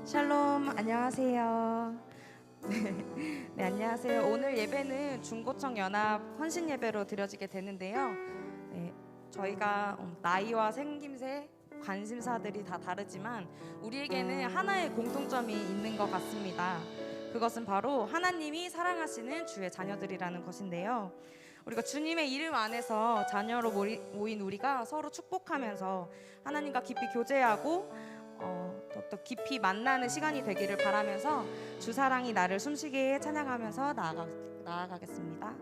샬롬, 안녕하세요. 네, 안녕하세요. 오늘 예배는 중고청 연합 헌신 예배로 드려지게 되는데요. 네, 저희가 나이와 생김새, 관심사들이 다 다르지만 우리에게는 하나의 공통점이 있는 것 같습니다. 그것은 바로 하나님이 사랑하시는 주의 자녀들이라는 것인데요. 우리가 주님의 이름 안에서 자녀로 모인 우리가 서로 축복하면서 하나님과 깊이 교제하고 더 깊이 만나는 시간이 되기를 바라면서 주 사랑이 나를 숨쉬게 찬양하면서 나아가겠습니다.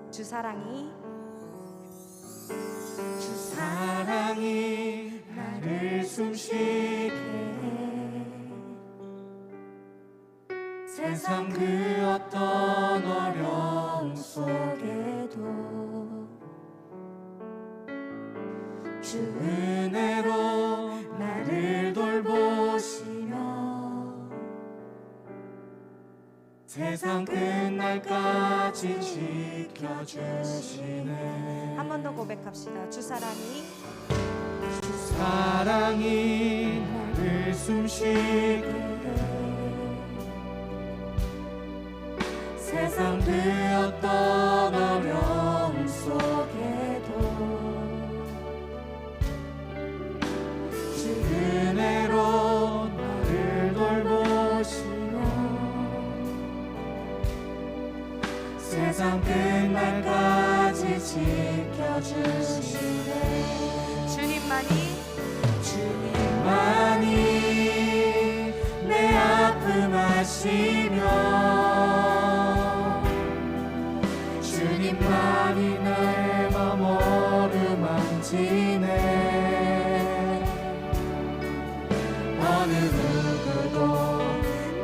주 사랑이 나를 숨쉬게 세상 그 어떤 어려움 속에도 주 은혜로 나를 돌보시며 세상 끝날까지 지켜주시네. 한 번 더 고백합시다. 주 사랑이 나를 숨쉬게 세상 그 어떤 어려움 속에도 주 은혜로 나를 돌보시며 세상 끝날까지 지켜주시네. 주님만이 내 아픔 아시며 주님만이 내 맘 어루만지네. 어느 누구도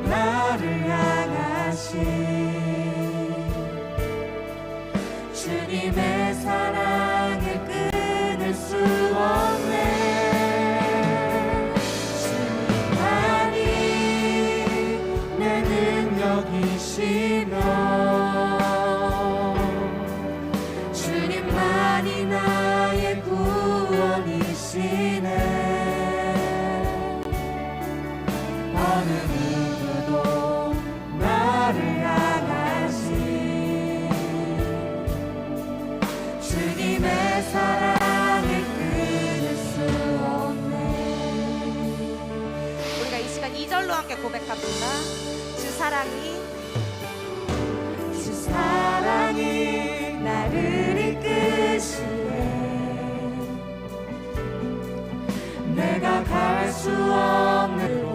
나를 향하신 주님의 사랑을 끊을 수 없네. 주님만이 내 능력이시며 주님만이 나의 구원이시네. 어느 누구도 나를 향하신 주님의 사랑을 끊을 수 없네. 우리가 이 시간 2절로 함께 고백합시다. 주 사랑이 나를 이끄시네. 내가 갈 수 없는 곳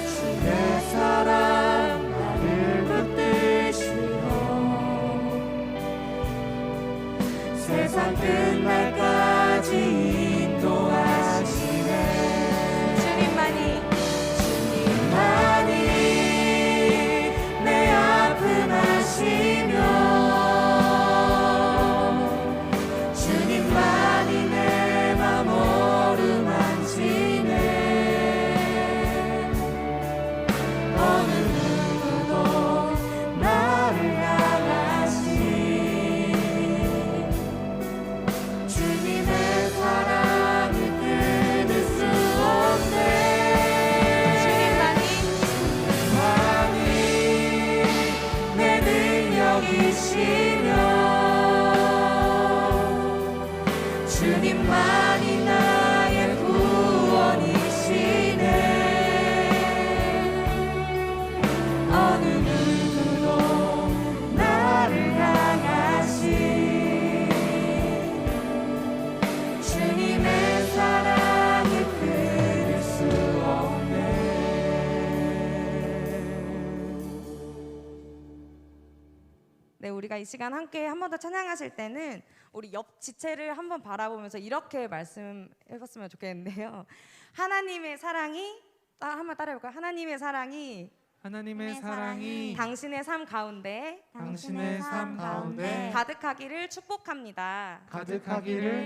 주의 사랑 나를 붙드시며 세상 끝날까지 인도하시네. 주님만이 내 아픔 아시며 주님만이 내 맘 어루만지네. 어느 누구도 나를 향하신 주님의 사랑을 끊을 수 없네. 내 능력이시며 주님만이 나의 구원이시네. 어느 누구도 나를 향하신 주님의 사랑을 끊을 수 없네. 네, 우리가 이 시간 함께 한 번 더 찬양하실 때는 우리 옆 지체를 한번 바라보면서 이렇게 말씀해봤으면 좋겠는데요. 하나님의 사랑이 한번 따라해볼까요? 하나님의 사랑이 당신의 삶 가운데 가득하기를 축복합니다.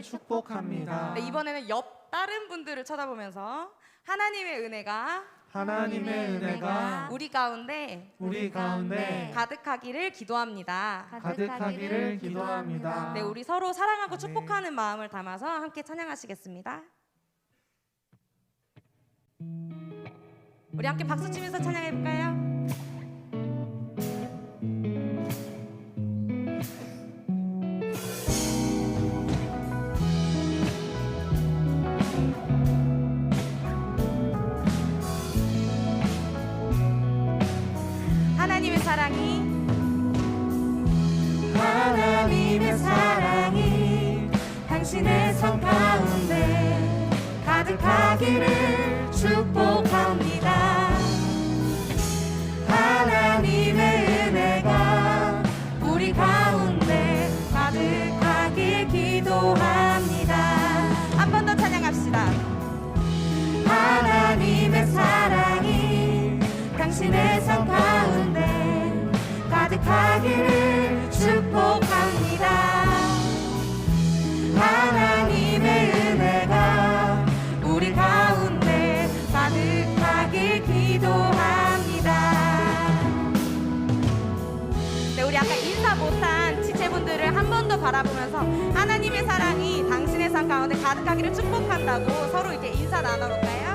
축복합니다. 네, 이번에는 옆 다른 분들을 쳐다보면서 하나님의 은혜가 하나님의 은혜가 우리 가운데 우리 가운데 가득하기를 기도합니다. 가득하기를 기도합니다. 네, 우리 서로 사랑하고 아멘. 축복하는 마음을 담아서 함께 찬양하시겠습니다. 우리 함께 박수 치면서 찬양해 볼까요? 하나님의 사랑이 하나님의 사랑이 당신의 삶 가운데 가득하기를 축복합니다. 하나님의 은혜가 우리 가운데 가득하길 기도합니다. 한 번 더 찬양합시다. 하나님의 사랑이 당신의 삶 가운데 가득하기를 축복합니다. 하나님의 은혜가 우리 가운데 가득하길 기도합니다. 네, 우리 아까 인사 못한 지체분들을 한 번 더 바라보면서 하나님의 사랑이 당신의 삶 가운데 가득하기를 축복한다고 서로 이렇게 인사 나눠볼까요?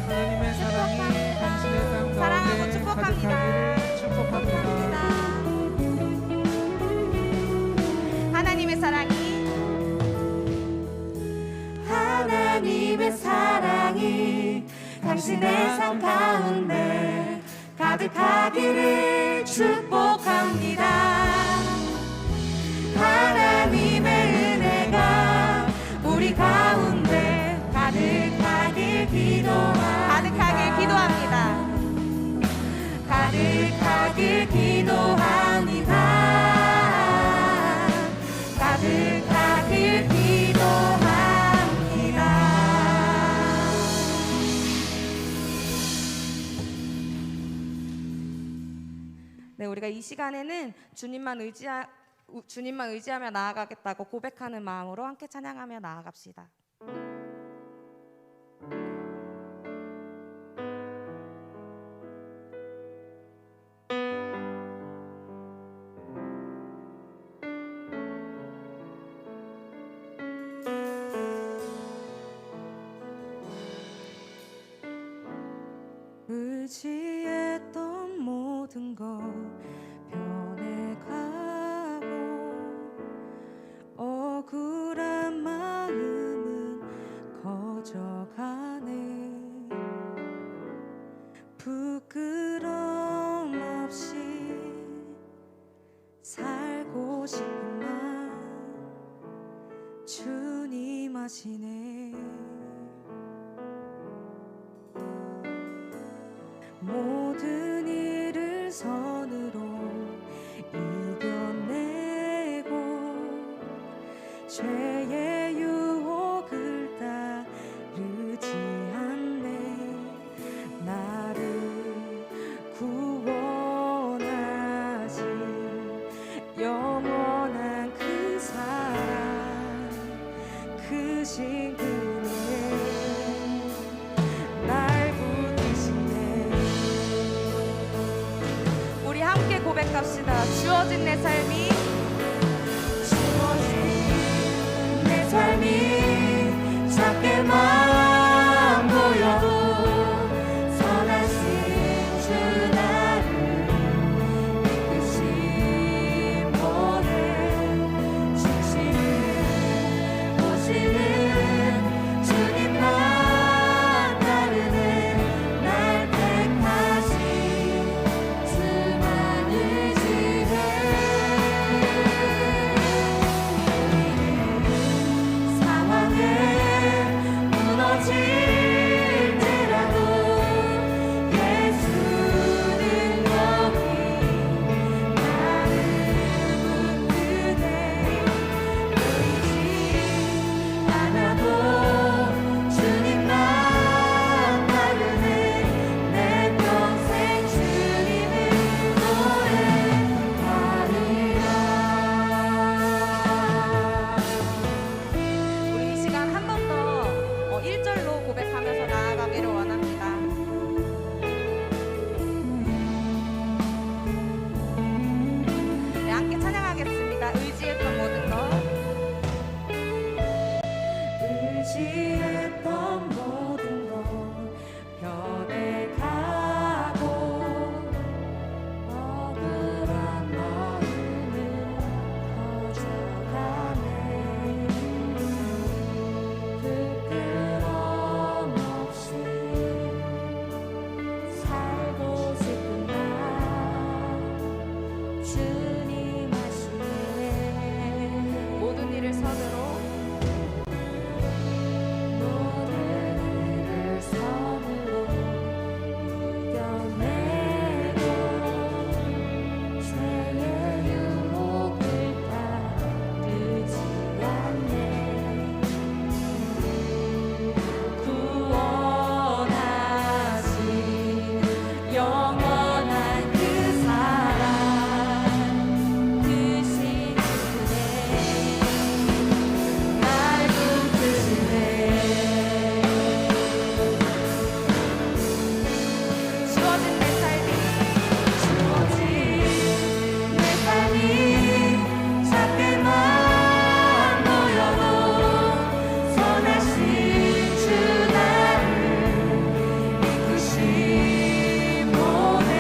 하나님의 사랑이 당신의 삶 사랑하고 가운데 축복합니다. 가득하기를 축복합니다. 하나님의 사랑이 하나님의 사랑이 당신의 삶 가운데 가득하기를 축복합니다. 하나님의 은혜가 우리 가운데 가득하길 기도합니다. 가득하길 기도합니다. 가득하길 기도합니다. 네, 우리가 이 시간에는 주님만 의지하며 나아가겠다고 고백하는 마음으로 함께 찬양하며 나아갑시다. 의지했던 모든 것 변해가고 억울한 마음은 커져가네. 부끄러움 없이 살고 싶은 마음 주님 아시네. 모든 일을 선으로 이겨내고 죄의 유혹을 따르지 않네. 나를 구원하신 영원한 그 사랑 크신 그네 날 붙드시네. 우리 함께 고백합시다. 주어진 내 삶이 내 삶이 작게만 보여도 선하신 주 나를 이끄신 보내 주시는 보시는 주님만 따르네. 날 택하신 주만 의지해 주님 하시네. 모든 일을 선으로 모든 일을 선으로 이겨내고 죄의 유혹을 따르지 않네. 구원하신 영원한 그 사랑 크신 은혜 날 붙드네. 주어진 내 삶이 주어진 내 삶이 작게만 보여도 선하신 주 나를 이끄신 몸에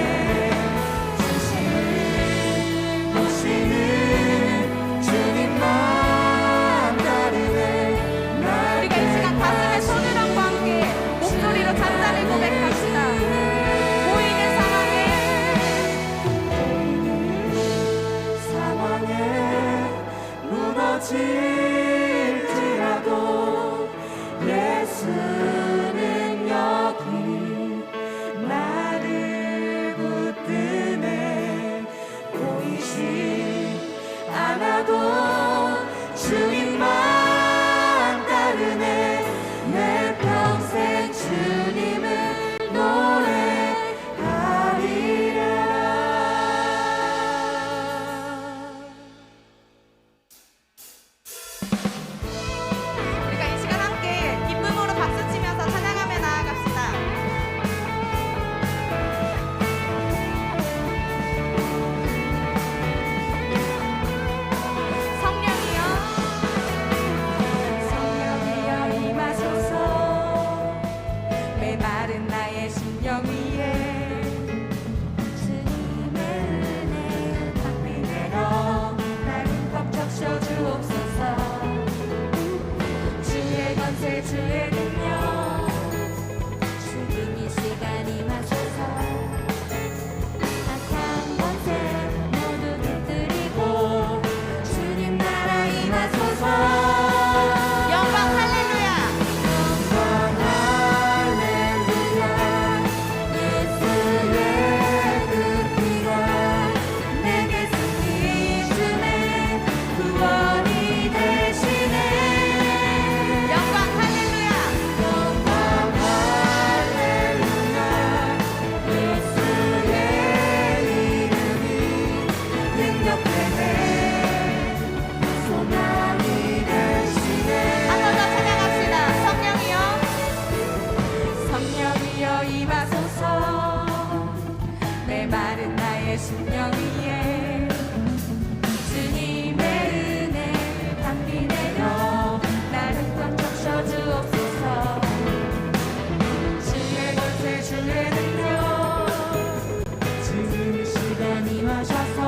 진실을 보시는 주님만 다르네. 우리가 이 시간 가슴에 손으랑과 함께 목소리로 잔잔히 고백합시다. 보이는 상황에 무너질지라도 예수는 여기 나를 붙드네. 보이지 않아도 주님만 따르네. 내 평생 주님을 노래하리라. 우리가 이 시간 함께 기쁨으로 박수치면서 찬양하며 나아갑시다. 성령이여 성령이여 임하소서. 메마른 나의 심령 위에 주님의 은혜 탁비 내려 날 흠뻑 적셔 주옵소서. 주의 권세 주의 능력 주님 이 시간 임하소서. 악한 권세 모두 흩뜨리고 주님 나라 임하소서. 영광 할렐루야. 영광 할렐루야. 예수의 그 피가 내게 승리 주네. 구원이 되시네. 영광 할렐루야. 영광 할렐루야. 예수의 이름이 능력되네. 소망이 되시네. 한 번 더 찬양합시다. 성령이여 성령이여 임하소서. 메마른 나의 심령 위에 주님의 은혜 담비 내려 나를 꽉 적셔 주옵소서. 주의 권세 주의 능력 지금 이 시간 임하셔서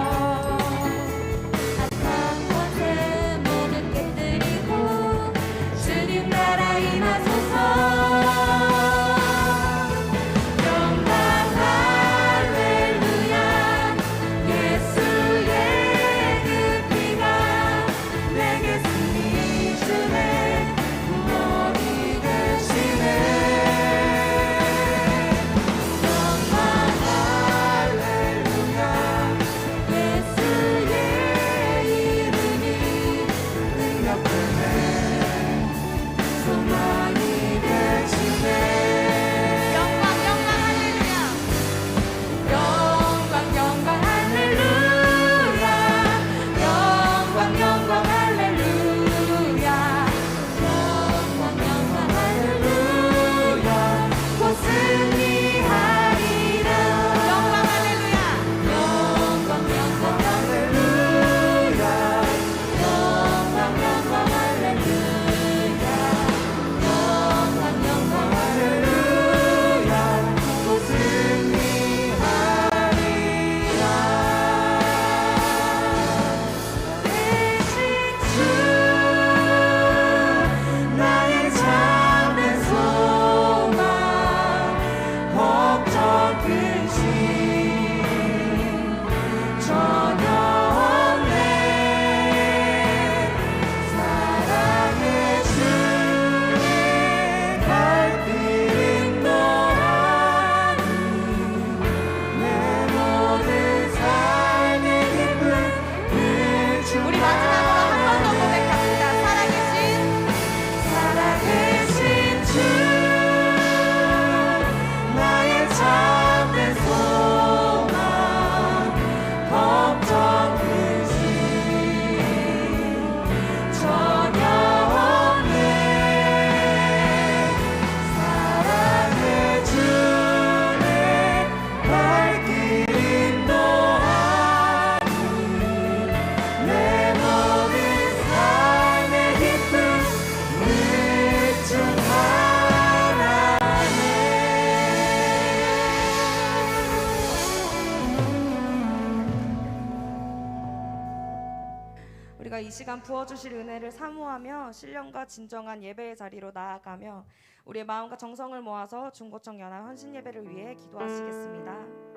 우리가 이 시간 부어주실 은혜를 사모하며 신령과 진정한 예배의 자리로 나아가며 우리의 마음과 정성을 모아서 중고청 연합 헌신 예배를 위해 기도하시겠습니다.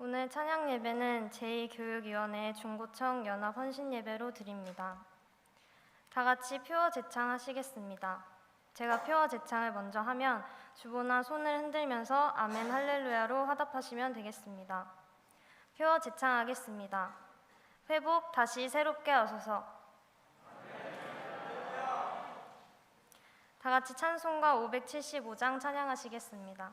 오늘 찬양 예배는 제2교육위원회 중고청 연합 헌신 예배로 드립니다. 다 같이 표어 제창하시겠습니다. 제가 표어 제창을 먼저 하면 주보나 손을 흔들면서 아멘 할렐루야로 화답하시면 되겠습니다. 표어 제창하겠습니다. 회복 다시 새롭게 하소서. 다 같이 찬송가 575장 찬양하시겠습니다.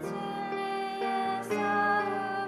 진리의 싸움으로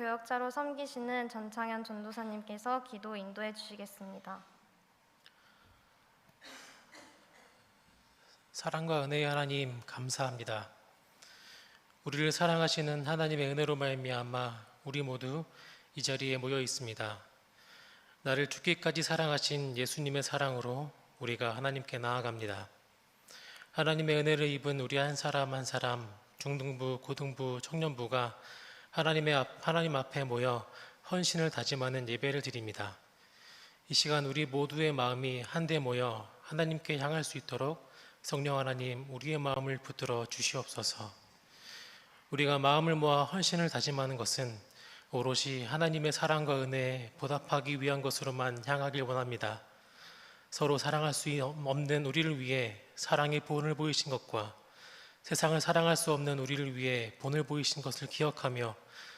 교역자로 섬기시는 전창현 전도사님께서 기도 인도해 주시겠습니다. 사랑과 은혜의 하나님 감사합니다. 우리를 사랑하시는 하나님의 은혜로 말미암아 우리 모두 이 자리에 모여 있습니다. 나를 죽기까지 사랑하신 예수님의 사랑으로 우리가 하나님께 나아갑니다. 하나님의 은혜를 입은 우리 한 사람 한 사람, 중등부, 고등부, 청년부가 하나님 앞에 모여 헌신을 다짐하는 예배를 드립니다. 이 시간 우리 모두의 마음이 한데 모여 하나님께 향할 수 있도록 성령 하나님 우리의 마음을 붙들어 주시옵소서. 우리가 마음을 모아 헌신을 다짐하는 것은 오롯이 하나님의 사랑과 은혜에 보답하기 위한 것으로만 향하길 원합니다. 서로 사랑할 수 없는 우리를 위해 사랑의 본을 보이신 것과 세상을 사랑할 수 없는 우리를 위해 본을 보이신 것을 기억하며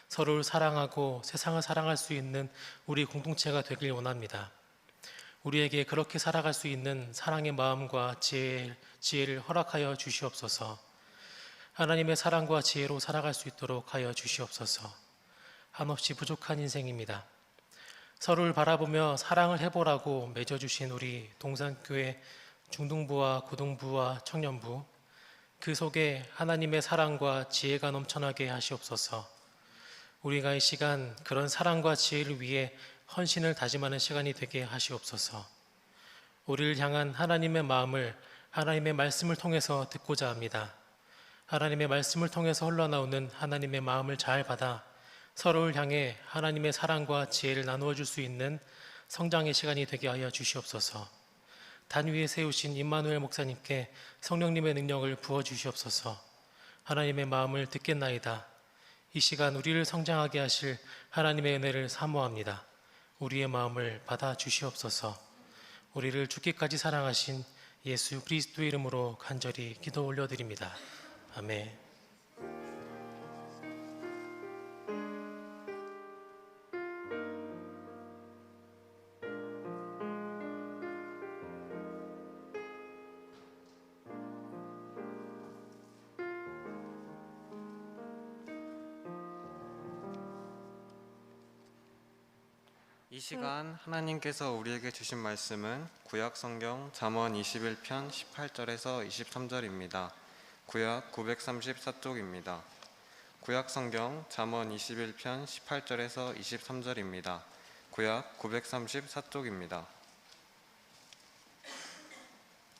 서로를 사랑하고 세상을 사랑할 수 있는 우리 공동체가 되길 원합니다. 우리에게 그렇게 살아갈 수 있는 사랑의 마음과 지혜를 허락하여 주시옵소서. 하나님의 사랑과 지혜로 살아갈 수 있도록 하여 주시옵소서. 한없이 부족한 인생입니다. 서로를 바라보며 사랑을 해보라고 맺어주신 우리 동산교회 중등부와 고등부와 청년부, 그 속에 하나님의 사랑과 지혜가 넘쳐나게 하시옵소서. 우리가 이 시간 그런 사랑과 지혜를 위해 헌신을 다짐하는 시간이 되게 하시옵소서. 우리를 향한 하나님의 마음을 하나님의 말씀을 통해서 듣고자 합니다. 하나님의 말씀을 통해서 흘러나오는 하나님의 마음을 잘 받아 서로를 향해 하나님의 사랑과 지혜를 나누어 줄 수 있는 성장의 시간이 되게 하여 주시옵소서. 단 위에 세우신 임마누엘 목사님께 성령님의 능력을 부어 주시옵소서. 하나님의 마음을 듣겠나이다. 이 시간 우리를 성장하게 하실 하나님의 은혜를 사모합니다. 우리의 마음을 받아 주시옵소서. 우리를 죽기까지 사랑하신 예수 그리스도의 이름으로 간절히 기도 올려드립니다. 아멘. 이 시간 하나님께서 우리에게 주신 말씀은 구약 성경 잠언 21편 18절에서 23절입니다. 구약 934쪽입니다. 구약 성경 잠언 21편 18절에서 23절입니다. 구약 934쪽입니다.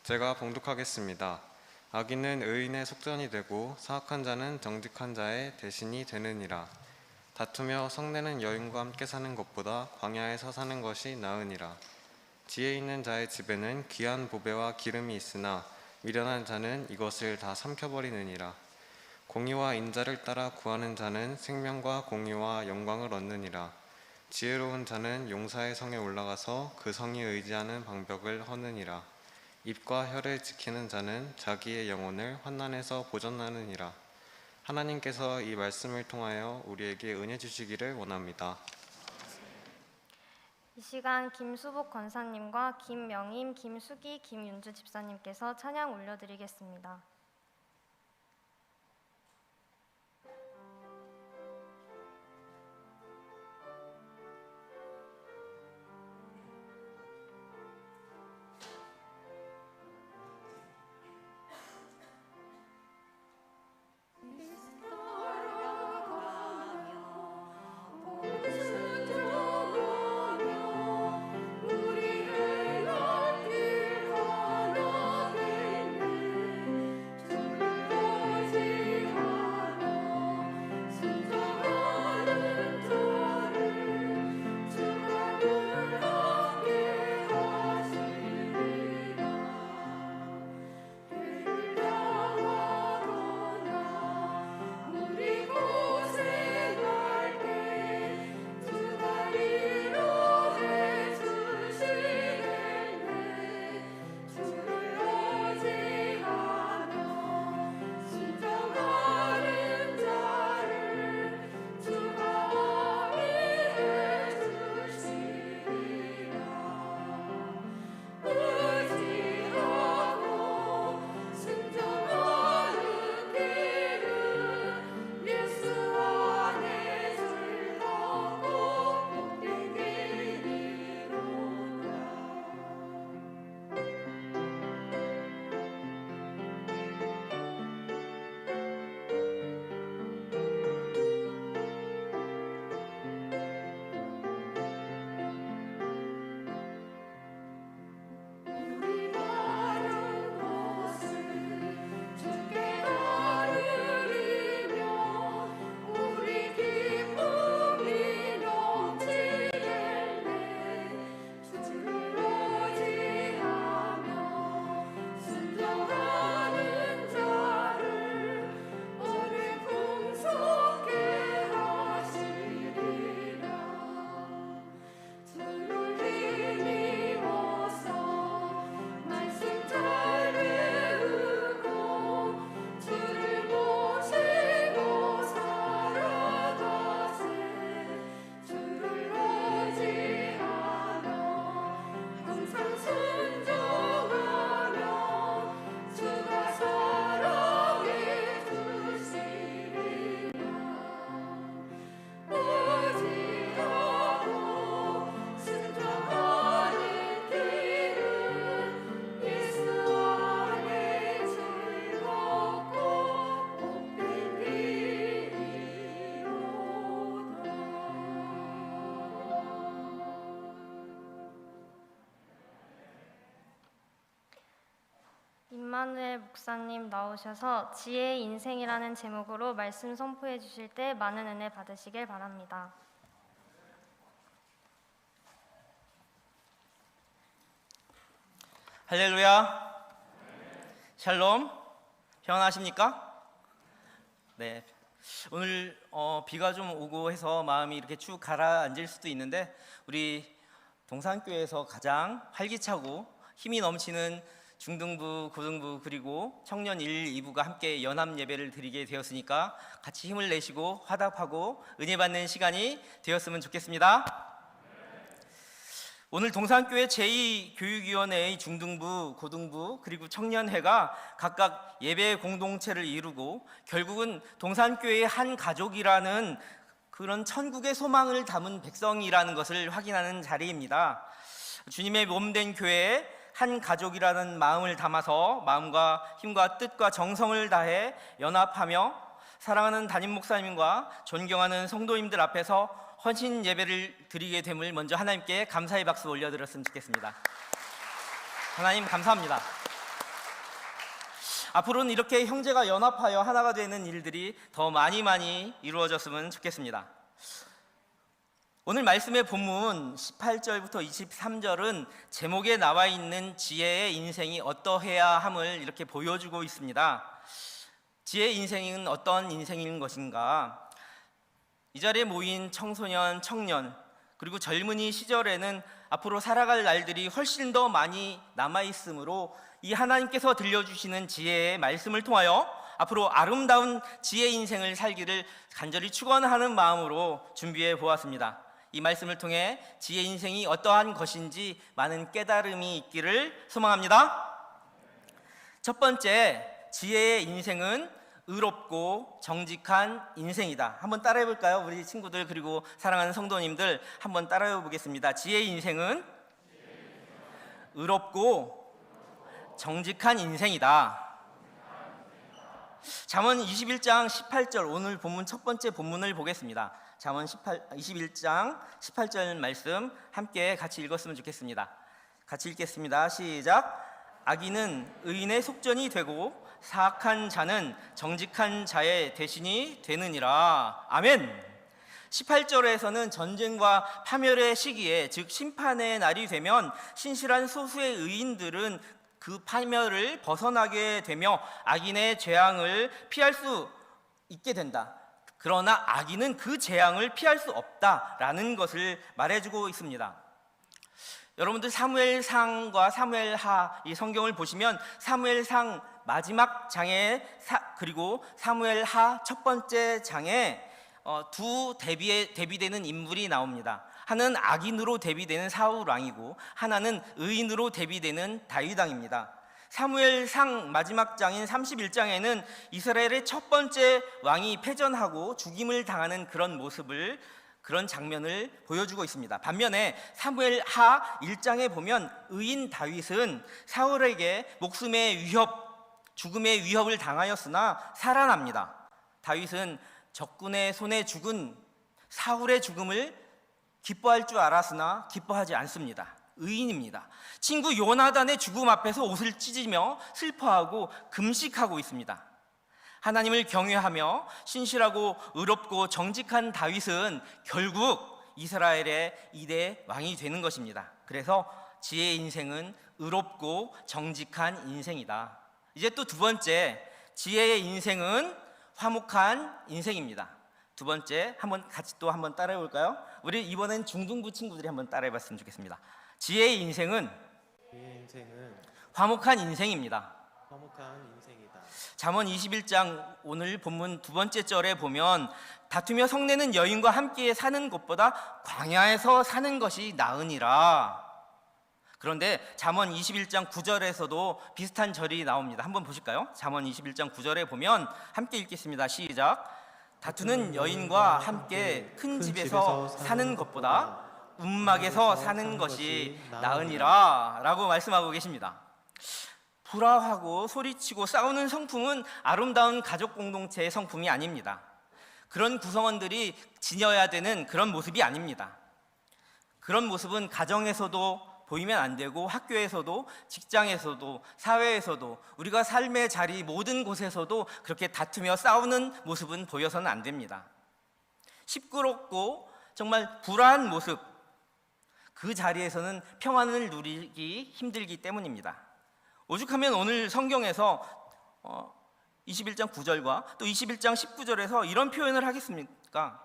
제가 봉독하겠습니다. 악인은 의인의 속전이 되고 사악한 자는 정직한 자의 대신이 되느니라. 다투며 성내는 여인과 함께 사는 것보다 광야에서 사는 것이 나으니라. 지혜 있는 자의 집에는 귀한 보배와 기름이 있으나 미련한 자는 이것을 다 삼켜버리느니라. 공의와 인자를 따라 구하는 자는 생명과 공의와 영광을 얻느니라. 지혜로운 자는 용사의 성에 올라가서 그 성이 의지하는 방벽을 허느니라. 입과 혀를 지키는 자는 자기의 영혼을 환난에서 보전하느니라. 하나님께서 이 말씀을 통하여 우리에게 은혜 주시기를 원합니다. 이 시간 김수복 권사님과 김명임, 김수기, 김윤주 집사님께서 찬양 올려드리겠습니다. 우리를 얻길 걸어들는 임마누엘 목사님 나오셔서 지혜의 인생이라는 제목으로 말씀 선포해 주실 때 많은 은혜 받으시길 바랍니다. 할렐루야. 샬롬. 평안하십니까? 네. 오늘 비가 좀 오고 해서 마음이 이렇게 쭉 가라앉을 수도 있는데 우리 동산교회에서 가장 활기차고 힘이 넘치는 중등부, 고등부 그리고 청년 1, 2부가 함께 연합 예배를 드리게 되었으니까 같이 힘을 내시고 화답하고 은혜 받는 시간이 되었으면 좋겠습니다. 오늘 동산교회 제2교육위원회의 중등부, 고등부 그리고 청년회가 각각 예배 공동체를 이루고 결국은 동산교회의 한 가족이라는 그런 천국의 소망을 담은 백성이라는 것을 확인하는 자리입니다. 주님의 몸된 교회에 한 가족이라는 마음을 담아서 마음과 힘과 뜻과 정성을 다해 연합하며 사랑하는 담임 목사님과 존경하는 성도님들 앞에서 헌신 예배를 드리게 됨을 먼저 하나님께 감사의 박수 올려드렸으면 좋겠습니다. 하나님 감사합니다. 앞으로는 이렇게 형제가 연합하여 하나가 되는 일들이 더 많이 이루어졌으면 좋겠습니다. 오늘 말씀의 본문 18절부터 23절은 제목에 나와 있는 지혜의 인생이 어떠해야 함을 이렇게 보여주고 있습니다. 지혜의 인생은 어떤 인생인 것인가? 이 자리에 모인 청소년, 청년 그리고 젊은이 시절에는 앞으로 살아갈 날들이 훨씬 더 많이 남아있으므로 이 하나님께서 들려주시는 지혜의 말씀을 통하여 앞으로 아름다운 지혜의 인생을 살기를 간절히 축원하는 마음으로 준비해 보았습니다. 이 말씀을 통해 지혜의 인생이 어떠한 것인지 많은 깨달음이 있기를 소망합니다. 첫 번째, 지혜의 인생은 의롭고 정직한 인생이다. 한번 따라해 볼까요? 우리 친구들 그리고 사랑하는 성도님들 한번 따라해 보겠습니다. 지혜의 인생은 의롭고 정직한 인생이다. 잠언 21장 18절 오늘 본문 첫 번째 본문을 보겠습니다. 잠언 21장 18절 말씀 함께 같이 읽었으면 좋겠습니다. 같이 읽겠습니다. 시작. 악인은 의인의 속전이 되고 사악한 자는 정직한 자의 대신이 되느니라. 아멘. 18절에서는 전쟁과 파멸의 시기에 즉 심판의 날이 되면 신실한 소수의 의인들은 그 파멸을 벗어나게 되며 악인의 재앙을 피할 수 있게 된다. 그러나 악인은 그 재앙을 피할 수 없다라는 것을 말해주고 있습니다. 여러분들 사무엘상과 사무엘하 이 성경을 보시면 사무엘상 마지막 장에 그리고 사무엘하 첫 번째 장에 두 대비되는 인물이 나옵니다. 하나는 악인으로 대비되는 사울 왕이고 하나는 의인으로 대비되는 다윗 왕입니다. 사무엘상 마지막 장인 31장에는 이스라엘의 첫 번째 왕이 패전하고 죽임을 당하는 그런 장면을 보여주고 있습니다. 반면에 사무엘하 1장에 보면 의인 다윗은 사울에게 죽음의 위협을 당하였으나 살아납니다. 다윗은 적군의 손에 죽은 사울의 죽음을 기뻐할 줄 알았으나 기뻐하지 않습니다. 의인입니다. 친구 요나단의 죽음 앞에서 옷을 찢으며 슬퍼하고 금식하고 있습니다. 하나님을 경외하며 신실하고 의롭고 정직한 다윗은 결국 이스라엘의 2대 왕이 되는 것입니다. 그래서 지혜의 인생은 의롭고 정직한 인생이다. 이제 또 두 번째, 지혜의 인생은 화목한 인생입니다. 두 번째, 같이 또 한번 따라해 볼까요? 우리 이번엔 중등부 친구들이 한번 따라해 봤으면 좋겠습니다. 지혜의 인생은 화목한 인생입니다. 잠언 21장 오늘 본문 두 번째 절에 보면 다투며 성내는 여인과 함께 사는 것보다 광야에서 사는 것이 나으니라. 그런데 잠언 21장 9절에서도 비슷한 절이 나옵니다. 한번 보실까요? 잠언 21장 9절에 보면 함께 읽겠습니다. 시작. 다투는 여인과 함께 큰 집에서 사는 것보다 움막에서 사는 것이 나으니라 라고 말씀하고 계십니다. 불화하고 소리치고 싸우는 성품은 아름다운 가족 공동체의 성품이 아닙니다. 그런 구성원들이 지녀야 되는 그런 모습이 아닙니다. 그런 모습은 가정에서도 보이면 안 되고 학교에서도 직장에서도 사회에서도 우리가 삶의 자리 모든 곳에서도 그렇게 다투며 싸우는 모습은 보여서는 안 됩니다. 시끄럽고 정말 불안한 모습, 그 자리에서는 평안을 누리기 힘들기 때문입니다. 오죽하면 오늘 성경에서 21장 9절과 또 21장 19절에서 이런 표현을 하겠습니까?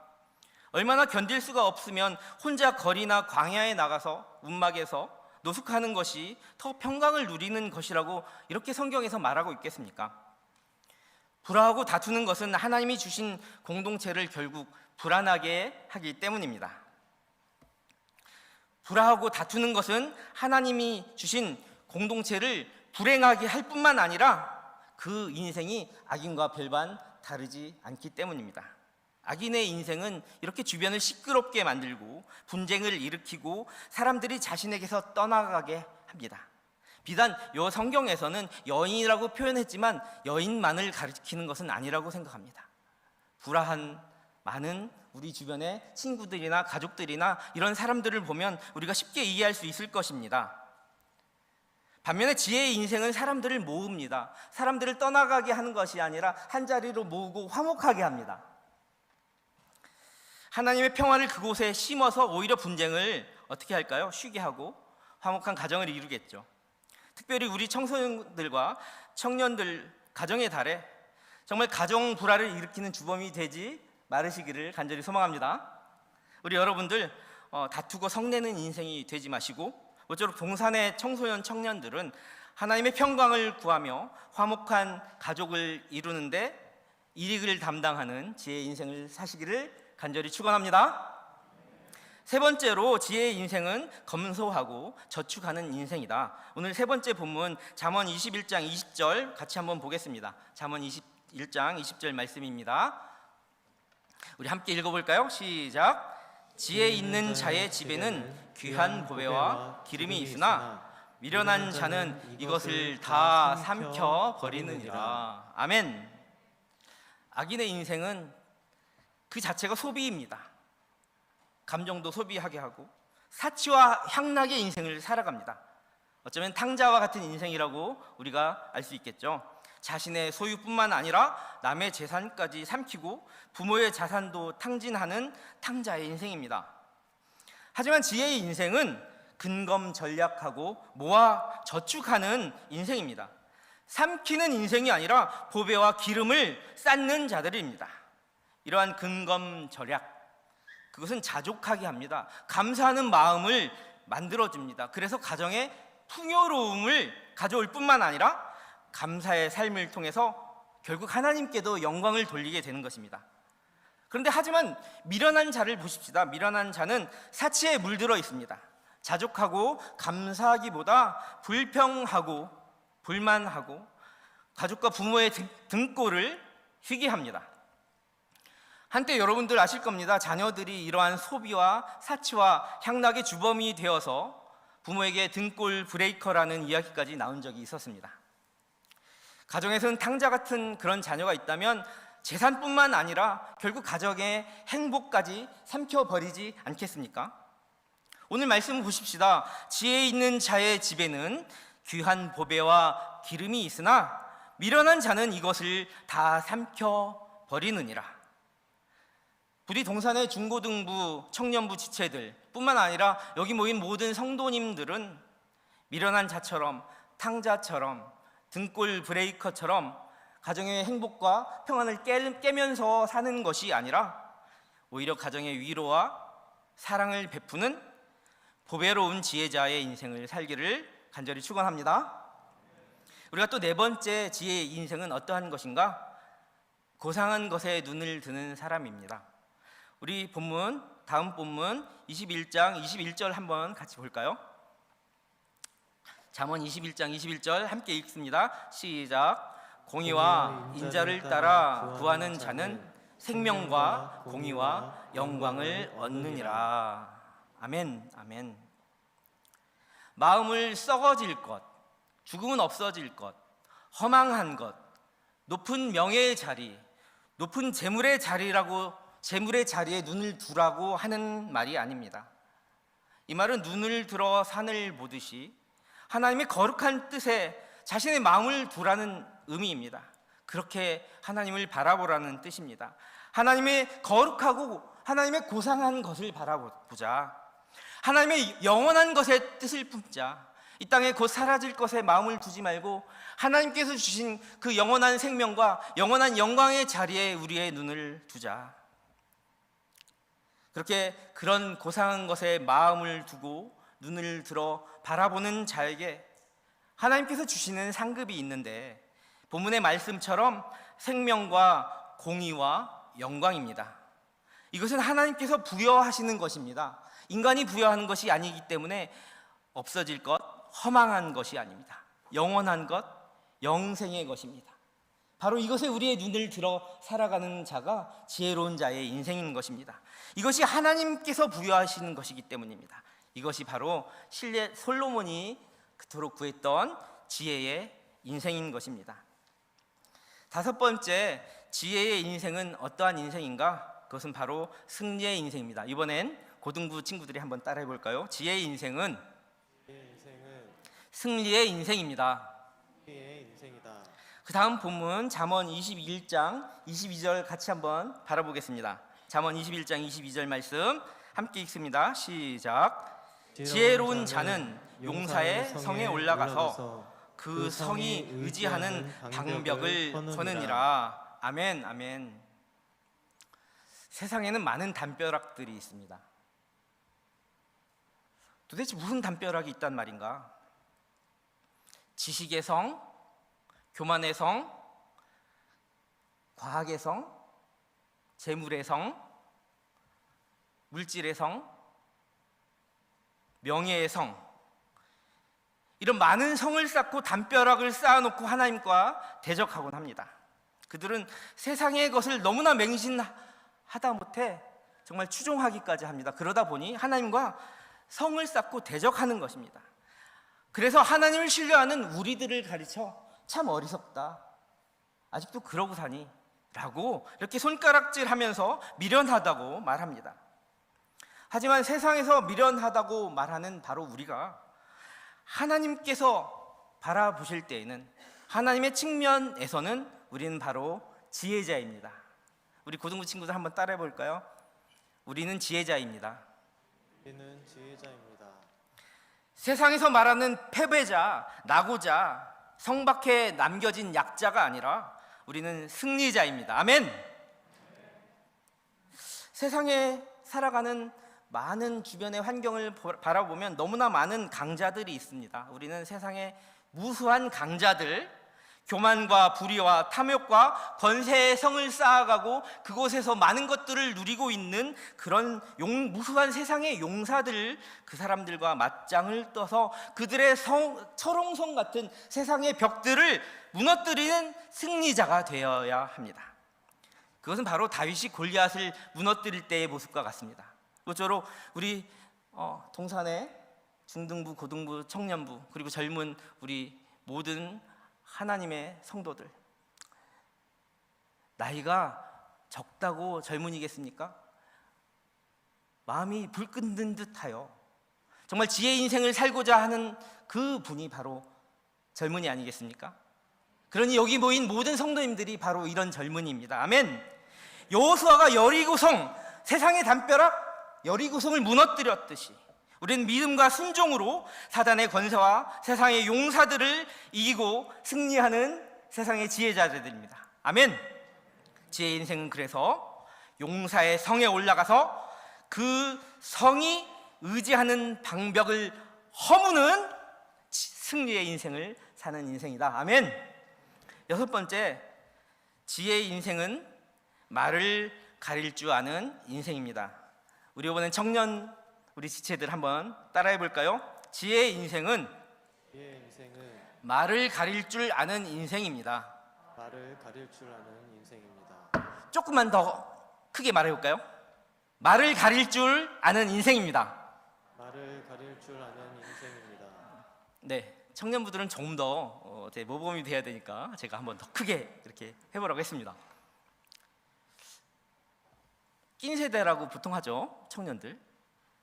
얼마나 견딜 수가 없으면 혼자 거리나 광야에 나가서 움막에서 노숙하는 것이 더 평강을 누리는 것이라고 이렇게 성경에서 말하고 있겠습니까? 불화하고 다투는 것은 하나님이 주신 공동체를 결국 불안하게 하기 때문입니다. 불화하고 다투는 것은 하나님이 주신 공동체를 불행하게 할 뿐만 아니라 그 인생이 악인과 별반 다르지 않기 때문입니다. 악인의 인생은 이렇게 주변을 시끄럽게 만들고 분쟁을 일으키고 사람들이 자신에게서 떠나가게 합니다. 비단 이 성경에서는 여인이라고 표현했지만 여인만을 가리키는 것은 아니라고 생각합니다. 불화한 많은 우리 주변의 친구들이나 가족들이나 이런 사람들을 보면 우리가 쉽게 이해할 수 있을 것입니다. 반면에 지혜의 인생은 사람들을 모읍니다. 사람들을 떠나가게 하는 것이 아니라 한자리로 모으고 화목하게 합니다. 하나님의 평화를 그곳에 심어서 오히려 분쟁을 어떻게 할까요? 쉬게 하고 화목한 가정을 이루겠죠. 특별히 우리 청소년들과 청년들 가정의 달에 정말 가정 불화를 일으키는 주범이 되지 말으시기를 간절히 소망합니다. 우리 여러분들 다투고 성내는 인생이 되지 마시고 모쪼록 동산의 청소년 청년들은 하나님의 평강을 구하며 화목한 가족을 이루는데 일익을 담당하는 지혜의 인생을 사시기를 간절히 축원합니다. 세 번째로 지혜의 인생은 검소하고 저축하는 인생이다. 오늘 세 번째 본문 잠언 21장 20절 같이 한번 보겠습니다. 잠언 21장 20절 말씀입니다. 우리 함께 읽어볼까요? 시작. 지혜 있는 자의 집에는 귀한 보배와 기름이 있으나 미련한 자는 이것을 다 삼켜 버리느니라. 아멘. 악인의 인생은 그 자체가 소비입니다. 감정도 소비하게 하고 사치와 향락의 인생을 살아갑니다. 어쩌면 탕자와 같은 인생이라고 우리가 알 수 있겠죠. 자신의 소유뿐만 아니라 남의 재산까지 삼키고 부모의 자산도 탕진하는 탕자의 인생입니다. 하지만 지혜의 인생은 근검전략하고 모아 저축하는 인생입니다. 삼키는 인생이 아니라 보배와 기름을 쌓는 자들입니다. 이러한 근검절약, 그것은 자족하게 합니다. 감사하는 마음을 만들어줍니다. 그래서 가정에 풍요로움을 가져올 뿐만 아니라 감사의 삶을 통해서 결국 하나님께도 영광을 돌리게 되는 것입니다. 그런데 하지만 미련한 자를 보십시다. 미련한 자는 사치에 물들어 있습니다. 자족하고 감사하기보다 불평하고 불만하고 가족과 부모의 등골을 휘게합니다. 한때 여러분들 아실 겁니다. 자녀들이 이러한 소비와 사치와 향락의 주범이 되어서 부모에게 등골 브레이커라는 이야기까지 나온 적이 있었습니다. 가정에서는 탕자 같은 그런 자녀가 있다면 재산뿐만 아니라 결국 가정의 행복까지 삼켜버리지 않겠습니까? 오늘 말씀 보십시다. 지혜 있는 자의 집에는 귀한 보배와 기름이 있으나 미련한 자는 이것을 다 삼켜버리느니라. 우리 동산의 중고등부, 청년부 지체들 뿐만 아니라 여기 모인 모든 성도님들은 미련한 자처럼 탕자처럼 등골 브레이커처럼 가정의 행복과 평안을 깨면서 사는 것이 아니라 오히려 가정의 위로와 사랑을 베푸는 보배로운 지혜자의 인생을 살기를 간절히 축원합니다. 우리가 또 네 번째 지혜의 인생은 어떠한 것인가? 고상한 것에 눈을 드는 사람입니다. 우리 본문, 다음 본문 21장 21절 한번 같이 볼까요? 잠언 21장 21절 함께 읽습니다. 시작. 공의와 인자를 따라 구하는 자는 생명과 공의와 영광을 얻느니라. 아멘, 아멘. 마음을 썩어질 것, 죽음은 없어질 것, 허망한 것, 높은 명예의 자리, 높은 재물의 자리에 눈을 두라고 하는 말이 아닙니다. 이 말은 눈을 들어 산을 보듯이 하나님의 거룩한 뜻에 자신의 마음을 두라는 의미입니다. 그렇게 하나님을 바라보라는 뜻입니다. 하나님의 거룩하고 하나님의 고상한 것을 바라보자. 하나님의 영원한 것의 뜻을 품자. 이 땅에 곧 사라질 것에 마음을 두지 말고 하나님께서 주신 그 영원한 생명과 영원한 영광의 자리에 우리의 눈을 두자. 그렇게 그런 고상한 것에 마음을 두고 눈을 들어 바라보는 자에게 하나님께서 주시는 상급이 있는데, 본문의 말씀처럼 생명과 공의와 영광입니다. 이것은 하나님께서 부여하시는 것입니다. 인간이 부여하는 것이 아니기 때문에 없어질 것, 허망한 것이 아닙니다. 영원한 것, 영생의 것입니다. 바로 이것에 우리의 눈을 들어 살아가는 자가 지혜로운 자의 인생인 것입니다. 이것이 하나님께서 부여하시는 것이기 때문입니다. 이것이 바로 솔로몬이 그토록 구했던 지혜의 인생인 것입니다. 다섯 번째, 지혜의 인생은 어떠한 인생인가? 그것은 바로 승리의 인생입니다. 이번엔 고등부 친구들이 한번 따라해 볼까요? 지혜의 인생은 승리의 인생입니다. 그 다음 본문 잠언 21장 22절 같이 한번 바라보겠습니다. 잠언 21장 22절 말씀 함께 읽습니다. 시작. 지혜로운 자는 용사의 성에 올라가서 그 성이 의지하는 방벽을 거느니라. 아멘, 아멘. 세상에는 많은 담벼락들이 있습니다. 도대체 무슨 담벼락이 있단 말인가? 지식의 성, 교만의 성, 과학의 성, 재물의 성, 물질의 성, 명예의 성, 이런 많은 성을 쌓고 담벼락을 쌓아놓고 하나님과 대적하곤 합니다. 그들은 세상의 것을 너무나 맹신하다 못해 정말 추종하기까지 합니다. 그러다 보니 하나님과 성을 쌓고 대적하는 것입니다. 그래서 하나님을 신뢰하는 우리들을 가르쳐 참 어리석다, 아직도 그러고 사니? 라고 이렇게 손가락질하면서 미련하다고 말합니다. 하지만 세상에서 미련하다고 말하는 바로 우리가 하나님께서 바라보실 때에는, 하나님의 측면에서는 우리는 바로 지혜자입니다. 우리 고등부 친구들 한번 따라해 볼까요? 우리는 지혜자입니다. 우리는 지혜자입니다. 세상에서 말하는 패배자, 낙오자, 성 밖에 남겨진 약자가 아니라 우리는 승리자입니다. 아멘. 세상에 살아가는 많은 주변의 환경을 바라보면 너무나 많은 강자들이 있습니다. 우리는 세상에 무수한 강자들, 교만과 불의와 탐욕과 권세의 성을 쌓아가고 그곳에서 많은 것들을 누리고 있는 그런 무수한 세상의 용사들, 그 사람들과 맞짱을 떠서 그들의 철옹성 같은 세상의 벽들을 무너뜨리는 승리자가 되어야 합니다. 그것은 바로 다윗이 골리앗을 무너뜨릴 때의 모습과 같습니다. 그것처럼 우리 동산의 중등부, 고등부, 청년부, 그리고 젊은 우리 모든 하나님의 성도들, 나이가 적다고 젊은이겠습니까? 마음이 불 끓는 듯하여 정말 지혜의 인생을 살고자 하는 그 분이 바로 젊은이 아니겠습니까? 그러니 여기 모인 모든 성도님들이 바로 이런 젊은이입니다. 아멘. 여호수아가 여리고성, 세상의 담벼락 여리고성을 무너뜨렸듯이 우리는 믿음과 순종으로 사단의 권세와 세상의 용사들을 이기고 승리하는 세상의 지혜자들입니다. 아멘. 지혜의 인생은 그래서 용사의 성에 올라가서 그 성이 의지하는 방벽을 허무는 승리의 인생을 사는 인생이다. 아멘. 여섯 번째, 지혜의 인생은 말을 가릴 줄 아는 인생입니다. 우리 이번엔 청년 우리 지체들 한번 따라해 볼까요? 지혜의 인생은 말을 가릴 줄 아는 인생입니다. 말을 가릴 줄 아는 인생입니다. 조금만 더 크게 말해 볼까요? 말을 가릴 줄 아는 인생입니다. 말을 가릴 줄 아는 인생입니다. 네, 청년부들은 조금 더 모범이 돼야 되니까 제가 한번 더 크게 이렇게 해보라고 했습니다. 낀 세대라고 보통 하죠, 청년들.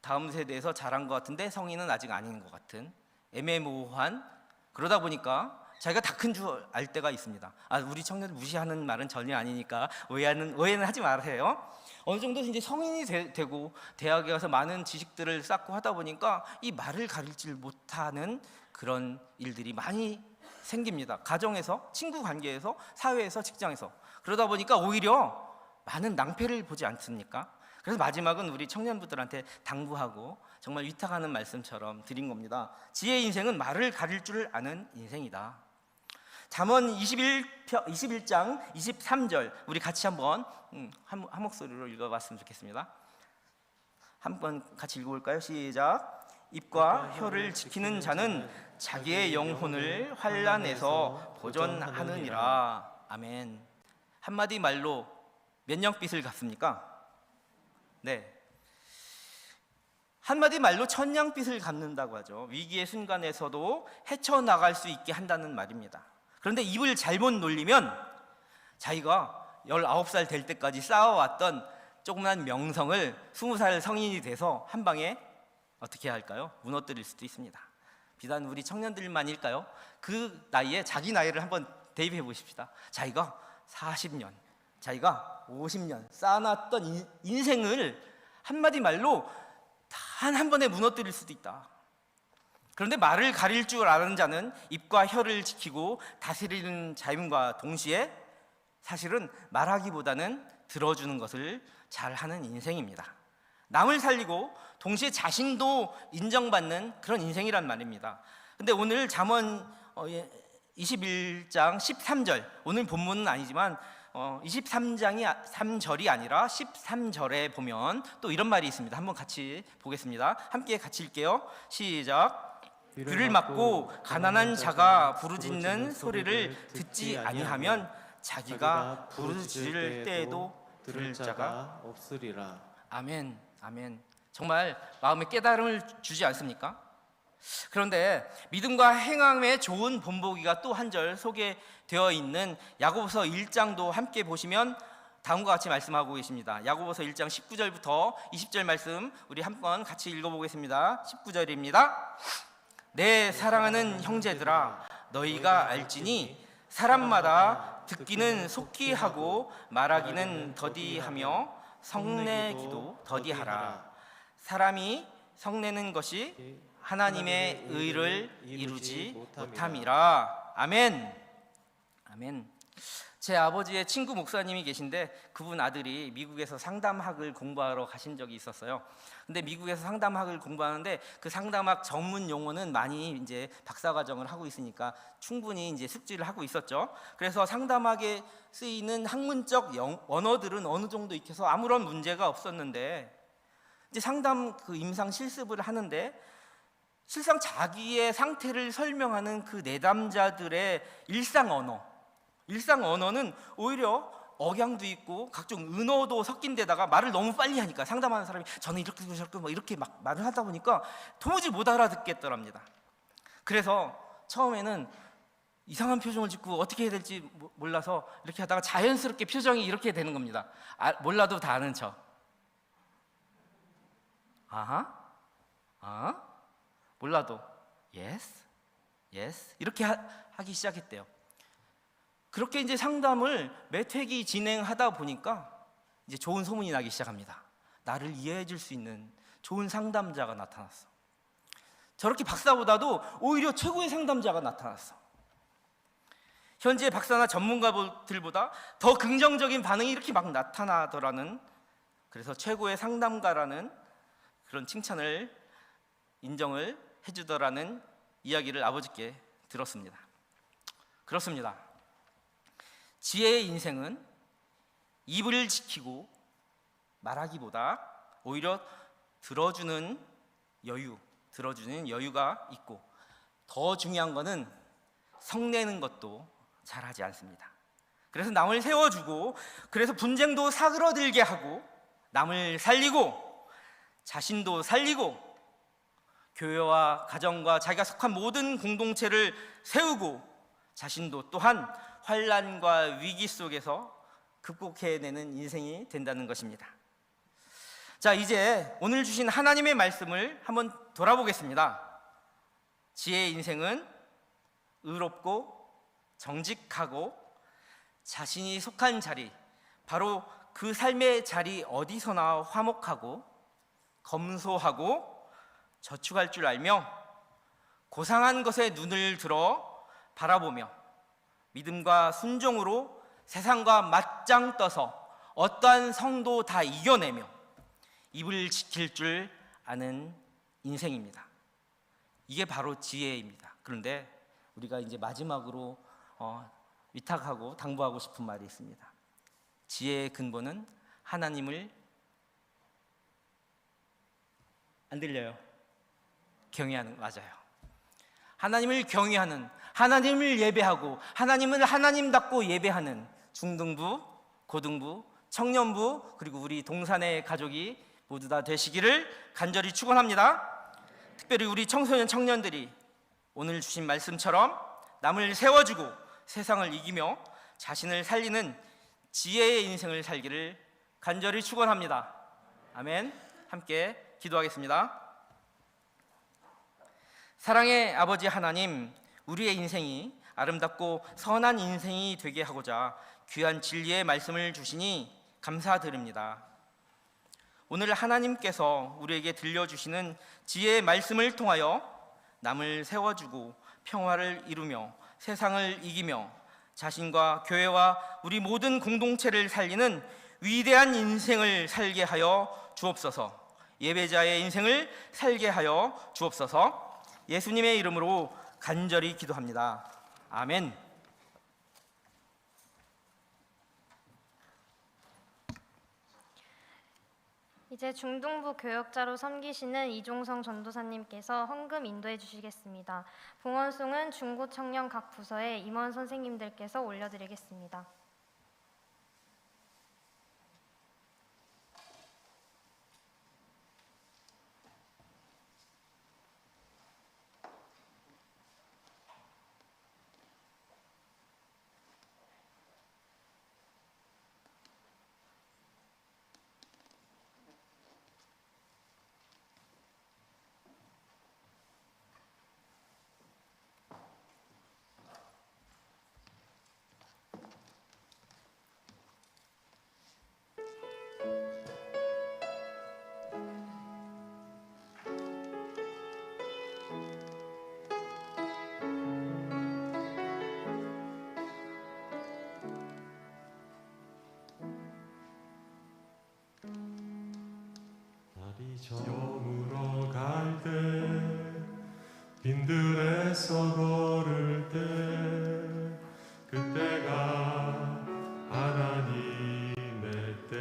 다음 세대에서 자란 것 같은데 성인은 아직 아닌 것 같은 애매모호한, 그러다 보니까 자기가 다 큰 줄 알 때가 있습니다. 우리 청년들 무시하는 말은 전혀 아니니까 오해는 하지 마세요. 어느 정도 이제 성인이 되고 대학에 가서 많은 지식들을 쌓고 하다 보니까 이 말을 가리질 못하는 그런 일들이 많이 생깁니다. 가정에서, 친구 관계에서, 사회에서, 직장에서. 그러다 보니까 오히려 많은 낭패를 보지 않습니까? 그래서 마지막은 우리 청년부들한테 당부하고 정말 위탁하는 말씀처럼 드린 겁니다. 지혜의 인생은 말을 가릴 줄 아는 인생이다. 잠언 21장 23절 우리 같이 한번 한 목소리로 읽어봤으면 좋겠습니다. 한번 같이 읽어볼까요? 시작. 입과 혀를 지키는 자는 자기의 영혼을 환난에서 보존하느니라. 아멘. 한마디 말로 몇 영빛을 갚습니까? 네. 한마디 말로 천냥빛을 갚는다고 하죠. 위기의 순간에서도 헤쳐나갈 수 있게 한다는 말입니다. 그런데 입을 잘못 놀리면 자기가 19살 될 때까지 쌓아왔던 조그만 명성을 20살 성인이 돼서 한 방에 어떻게 할까요? 무너뜨릴 수도 있습니다. 비단 우리 청년들만일까요? 그 나이에 자기 나이를 한번 대입해 보십시다. 자기가 40년, 자기가 50년 쌓아놨던 인생을 한마디 말로 단 한 번에 무너뜨릴 수도 있다. 그런데 말을 가릴 줄 아는 자는 입과 혀를 지키고 다스리는 자임과 동시에 사실은 말하기보다는 들어주는 것을 잘하는 인생입니다. 남을 살리고 동시에 자신도 인정받는 그런 인생이란 말입니다. 근데 오늘 잠언 21장 13절, 오늘 본문은 아니지만 23장이 3절이 아니라 13절에 보면 또 이런 말이 있습니다. 한번 같이 보겠습니다. 함께 같이 읽게요. 시작. 귀를 막고 가난한 자가 부르짖는 소리를 듣지 아니하면 자기가 부르짖을 때에도 들을 자가 없으리라. 아멘. 아멘. 정말 마음에 깨달음을 주지 않습니까? 그런데 믿음과 행함의 좋은 본보기가 또 한 절 소개되어 있는 야고보서 1장도 함께 보시면 다음과 같이 말씀하고 계십니다. 야고보서 1장 19절부터 20절 말씀 우리 한번 같이 읽어보겠습니다. 19절입니다. 내 사랑하는 형제들아, 너희가 알지니 사람마다 듣기는 속히 하고 말하기는 더디하며 성내기도 더디하라. 사람이 성내는 것이 하나님의 의를 이루지 못함이라. 아멘. 아멘. 제 아버지의 친구 목사님이 계신데 그분 아들이 미국에서 상담학을 공부하러 가신 적이 있었어요. 근데 미국에서 상담학을 공부하는데 그 상담학 전문 용어는 많이 이제 박사과정을 하고 있으니까 충분히 이제 숙지를 하고 있었죠. 그래서 상담학에 쓰이는 학문적 언어들은 어느 정도 익혀서 아무런 문제가 없었는데 이제 상담 그 임상 실습을 하는데 실상 자기의 상태를 설명하는 그 내담자들의 일상 언어는 오히려 억양도 있고 각종 은어도 섞인 데다가 말을 너무 빨리 하니까 상담하는 사람이 저는 이렇게 저렇게 막 이렇게 막 말을 하다 보니까 도무지 못 알아듣겠더랍니다. 그래서 처음에는 이상한 표정을 짓고 어떻게 해야 될지 몰라서 이렇게 하다가 자연스럽게 표정이 이렇게 되는 겁니다. 몰라도 다 아는 척. 몰라도 yes 이렇게 하기 시작했대요. 그렇게 이제 상담을 몇 회기 진행하다 보니까 이제 좋은 소문이 나기 시작합니다. 나를 이해해 줄 수 있는 좋은 상담자가 나타났어. 저렇게 박사보다도 오히려 최고의 상담자가 나타났어. 현재 박사나 전문가들보다 더 긍정적인 반응이 이렇게 막 나타나더라는, 그래서 최고의 상담가라는 그런 칭찬을 인정을 해주더라는 이야기를 아버지께 들었습니다. 그렇습니다. 지혜의 인생은 입을 지키고 말하기보다 오히려 들어주는 여유가 있고, 더 중요한 거는 성내는 것도 잘하지 않습니다. 그래서 남을 세워주고, 그래서 분쟁도 사그러들게 하고, 남을 살리고 자신도 살리고 교회와 가정과 자기가 속한 모든 공동체를 세우고 자신도 또한 환난과 위기 속에서 극복해내는 인생이 된다는 것입니다. 자, 이제 오늘 주신 하나님의 말씀을 한번 돌아보겠습니다. 지혜의 인생은 의롭고 정직하고 자신이 속한 자리, 바로 그 삶의 자리 어디서나 화목하고 검소하고 저축할 줄 알며 고상한 것에 눈을 들어 바라보며 믿음과 순종으로 세상과 맞짱 떠서 어떠한 성도 다 이겨내며 입을 지킬 줄 아는 인생입니다. 이게 바로 지혜입니다. 그런데 우리가 이제 마지막으로 위탁하고 당부하고 싶은 말이 있습니다. 지혜의 근본은 하나님을 안 들려요? 경외하는, 맞아요. 하나님을 경외하는, 하나님을 예배하고 하나님을 하나님답고 예배하는 중등부, 고등부, 청년부, 그리고 우리 동산의 가족이 모두 다 되시기를 간절히 축원합니다. 특별히 우리 청소년 청년들이 오늘 주신 말씀처럼 남을 세워주고 세상을 이기며 자신을 살리는 지혜의 인생을 살기를 간절히 축원합니다. 아멘. 함께 기도하겠습니다. 사랑의 아버지 하나님, 우리의 인생이 아름답고 선한 인생이 되게 하고자 귀한 진리의 말씀을 주시니 감사드립니다. 오늘 하나님께서 우리에게 들려주시는 지혜의 말씀을 통하여 남을 세워주고 평화를 이루며 세상을 이기며 자신과 교회와 우리 모든 공동체를 살리는 위대한 인생을 살게 하여 주옵소서. 예배자의 인생을 살게 하여 주옵소서. 예수님의 이름으로 간절히 기도합니다. 아멘. 이제 중등부 교역자로 섬기시는 이종성 전도사님께서 헌금 인도해 주시겠습니다. 봉헌송은 중고청년 각 부서의 임원 선생님들께서 올려드리겠습니다. 영으로 갈 때 빈들에서 걸을 때 그때가 하나님의 때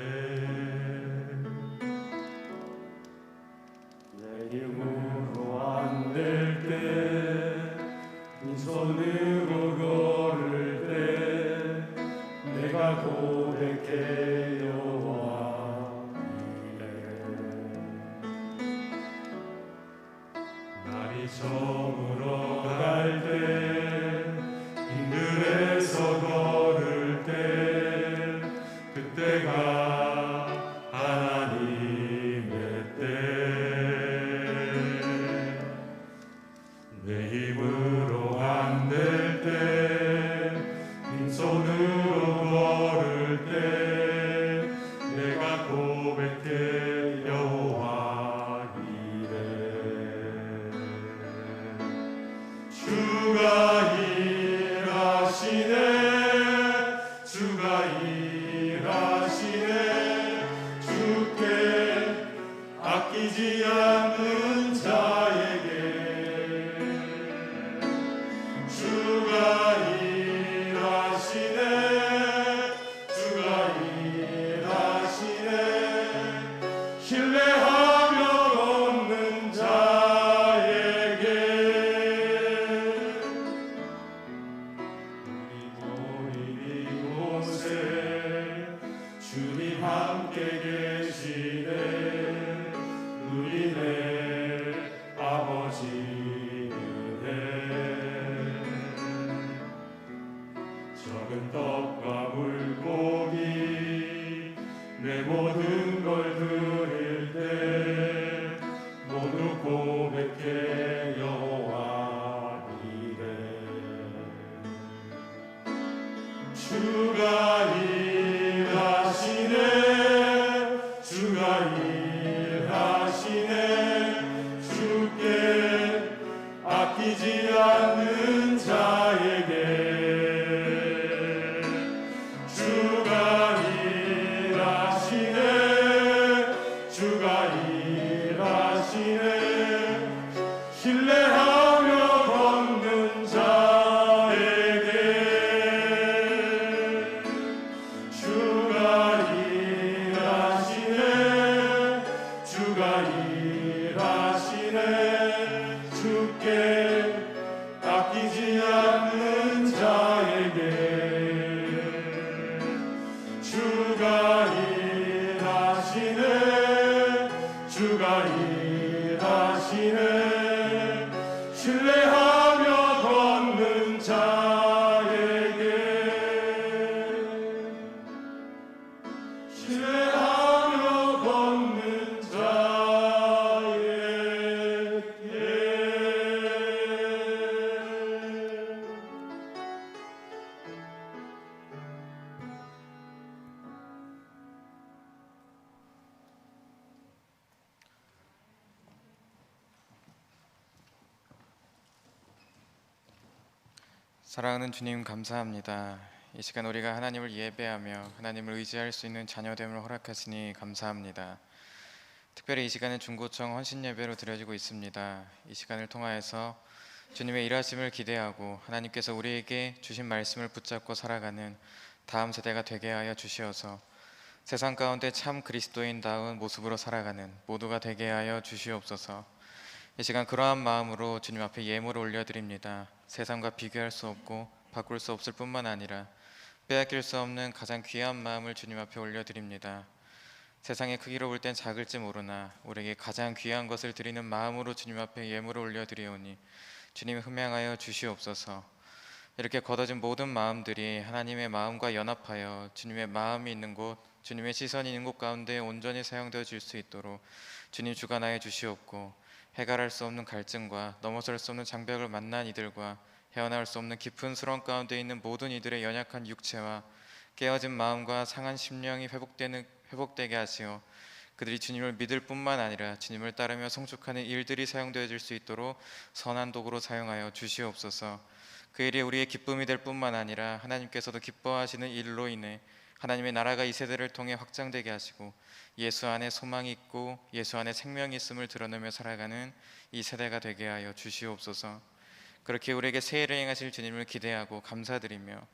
내 힘으로 안 될 때 빈손으로 걸을 때 내가 고백해 여호와 날이 저물어 갈 때 빈들에서 걸을 때 그때가 하나님의 때 내 힘으로 안 될 때 빈손으로 걸을 때 내가 고백해 여호와 주가 일하시네 주가 일하시네 주께 아끼지 않는 자에게 주가 일하시네 주가 일하시네 신뢰하며 얻는 자에게 우리 이곳에 주님 함께 계시네 누리네 아버지 은혜 적은 떡과 물고기 내 모든 걸 드릴 때 모두 고백해 여호와 이래. 주가 일하시네, 주가 일하시네. 주께 아끼지 않는 자에게 주가 일하시네, 주가 일하시네. 신뢰하며 걷는 자에게 주가 일하시네, 주가 일하시네. 주께 아끼지 않는 자에게 주가 일하시네, 주가 일하시네. 신뢰하며 걷는 자에게 신뢰하며 걷는 자에게. 사랑하는 주님, 감사합니다. 이 시간 우리가 하나님을 예배하며 하나님을 의지할 수 있는 자녀됨을 허락하시니 감사합니다. 특별히 이 시간은 중고청 헌신 예배로 드려지고 있습니다. 이 시간을 통하여서 주님의 일하심을 기대하고 하나님께서 우리에게 주신 말씀을 붙잡고 살아가는 다음 세대가 되게 하여 주시어서 세상 가운데 참 그리스도인다운 모습으로 살아가는 모두가 되게 하여 주시옵소서. 이 시간 그러한 마음으로 주님 앞에 예물을 올려드립니다. 세상과 비교할 수 없고 바꿀 수 없을 뿐만 아니라 빼앗길 수 없는 가장 귀한 마음을 주님 앞에 올려드립니다. 세상의 크기로 볼 땐 작을지 모르나 우리에게 가장 귀한 것을 드리는 마음으로 주님 앞에 예물을 올려드리오니 주님 흠양하여 주시옵소서. 이렇게 걷어진 모든 마음들이 하나님의 마음과 연합하여 주님의 마음이 있는 곳, 주님의 시선이 있는 곳 가운데 온전히 사용되어 질 수 있도록 주님 주관하여 주시옵고, 해결할 수 없는 갈증과 넘어설 수 없는 장벽을 만난 이들과 헤어나올 수 없는 깊은 수렁 가운데 있는 모든 이들의 연약한 육체와 깨어진 마음과 상한 심령이 회복되게 하시어 그들이 주님을 믿을 뿐만 아니라 주님을 따르며 성숙하는 일들이 사용되어질 수 있도록 선한 도구로 사용하여 주시옵소서. 그 일이 우리의 기쁨이 될 뿐만 아니라 하나님께서도 기뻐하시는 일로 인해 하나님의 나라가 이 세대를 통해 확장되게 하시고 예수 안에 소망이 있고 예수 안에 생명이 있음을 드러내며 살아가는 이 세대가 되게 하여 주시옵소서. 그렇게 우리에게 새해를 행하실 주님을 기대하고 감사드리며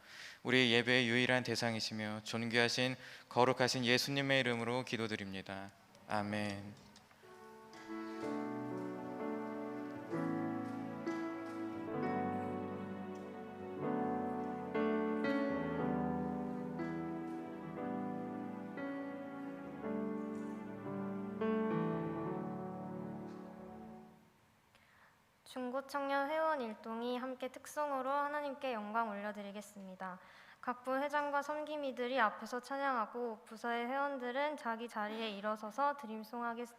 우리의 예배의 유일한 대상이시며 존귀하신 거룩하신 예수님의 이름으로 기도드립니다. 아멘. 중고청년 회원 일동이 함께 특송으로 하나님께 영광 올려드리겠습니다. 각부 회장과 섬김이들이 앞에서 찬양하고 부서의 회원들은 자기 자리에 일어서서 드림송하겠습니다.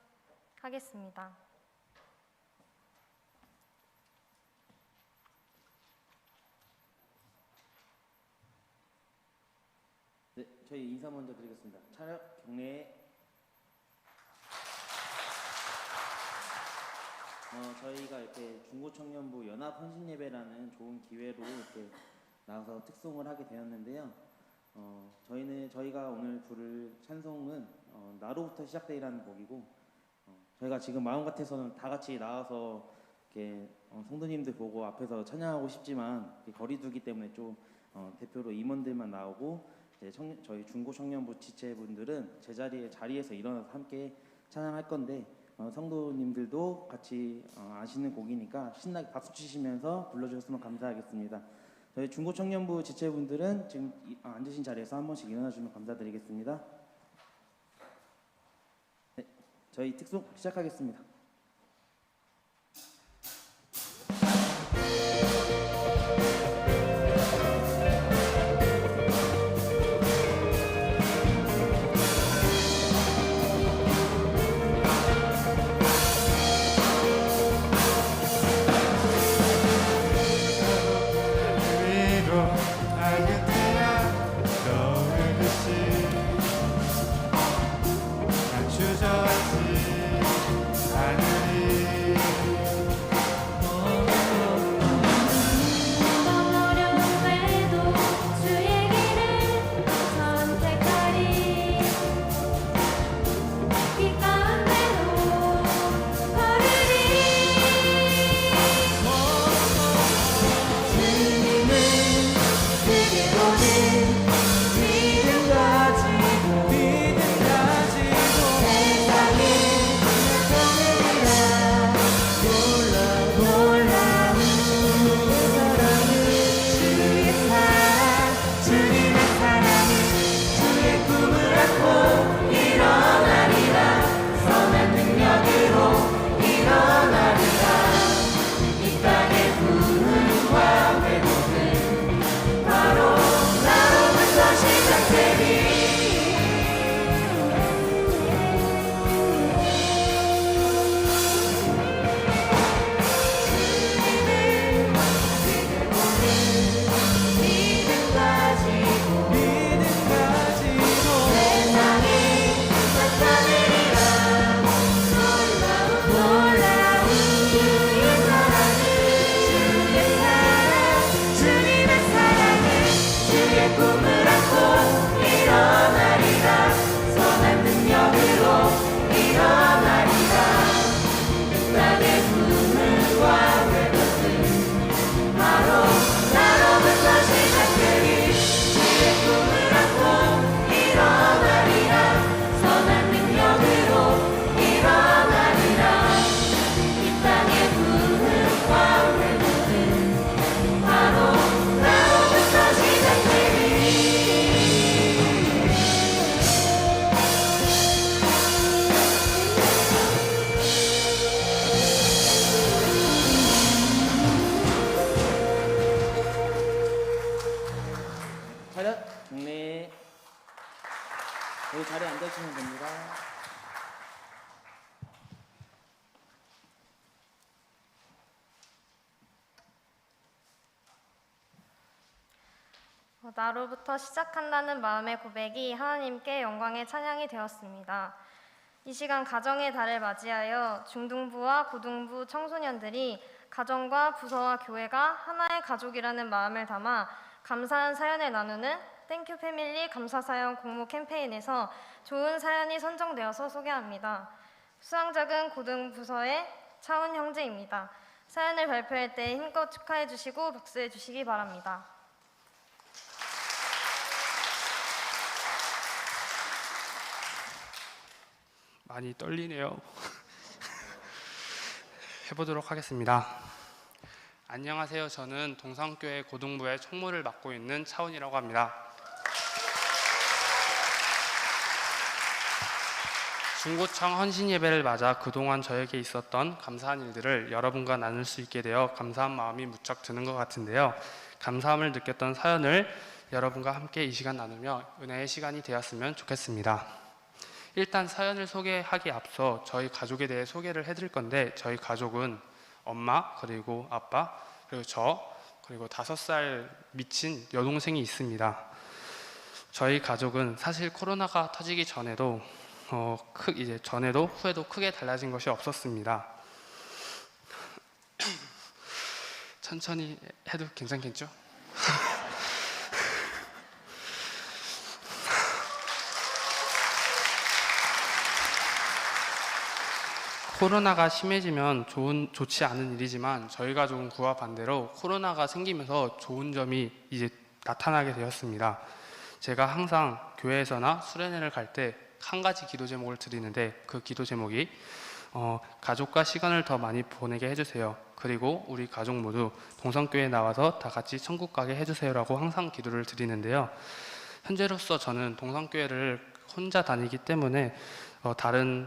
네, 저희 인사 먼저 드리겠습니다. 차렷 경례. 저희가 이렇게 중고청년부 연합 헌신 예배라는 좋은 기회로 이렇게 나와서 특송을 하게 되었는데요. 저희가 오늘 부를 찬송은 나로부터 시작되리라는 곡이고, 저희가 지금 마음 같아서는 다 같이 나와서 이렇게 성도님들 보고 앞에서 찬양하고 싶지만 거리두기 때문에 좀 대표로 임원들만 나오고 이제 저희 중고청년부 지체분들은 자리에서 일어나서 함께 찬양할 건데, 성도님들도 같이 아시는 곡이니까 신나게 박수 치시면서 불러주셨으면 감사하겠습니다. 저희 중고청년부 지체분들은 지금 앉으신 자리에서 한 번씩 일어나주면 감사드리겠습니다. 네, 저희 특송 시작하겠습니다. 네. 여기 자리에 앉아주시면 됩니다. 나로부터 시작한다는 마음의 고백이 하나님께 영광의 찬양이 되었습니다. 이 시간 가정의 달을 맞이하여 중등부와 고등부 청소년들이 가정과 부서와 교회가 하나의 가족이라는 마음을 담아 감사한 사연을 나누는 땡큐 패밀리 감사사연 공모 캠페인에서 좋은 사연이 선정되어서 소개합니다. 수상작은 고등부서의 차은 형제입니다. 사연을 발표할 때 힘껏 축하해 주시고 박수해 주시기 바랍니다. 많이 떨리네요. 해보도록 하겠습니다. 안녕하세요. 저는 동산교회 고등부의 총무를 맡고 있는 차은이라고 합니다. 중고청 헌신 예배를 맞아 그동안 저에게 있었던 감사한 일들을 여러분과 나눌 수 있게 되어 감사한 마음이 무척 드는 것 같은데요. 감사함을 느꼈던 사연을 여러분과 함께 이 시간 나누며 은혜의 시간이 되었으면 좋겠습니다. 일단 사연을 소개하기 앞서 저희 가족에 대해 소개를 해드릴 건데, 저희 가족은 엄마, 그리고 아빠, 그리고 저, 그리고 5살 미친 여동생이 있습니다. 저희 가족은 사실 코로나가 터지기 전에도 전에도 후에도 크게 달라진 것이 없었습니다. 천천히 해도 괜찮겠죠? 코로나가 심해지면 좋지 않은 일이지만 저희 가족은 그와 반대로 코로나가 생기면서 좋은 점이 이제 나타나게 되었습니다. 제가 항상 교회에서나 수련회를 갈 때 한 가지 기도 제목을 드리는데, 그 기도 제목이 가족과 시간을 더 많이 보내게 해주세요. 그리고 우리 가족 모두 동성교회에 나와서 다 같이 천국 가게 해주세요라고 항상 기도를 드리는데요. 현재로서 저는 동성교회를 혼자 다니기 때문에 다른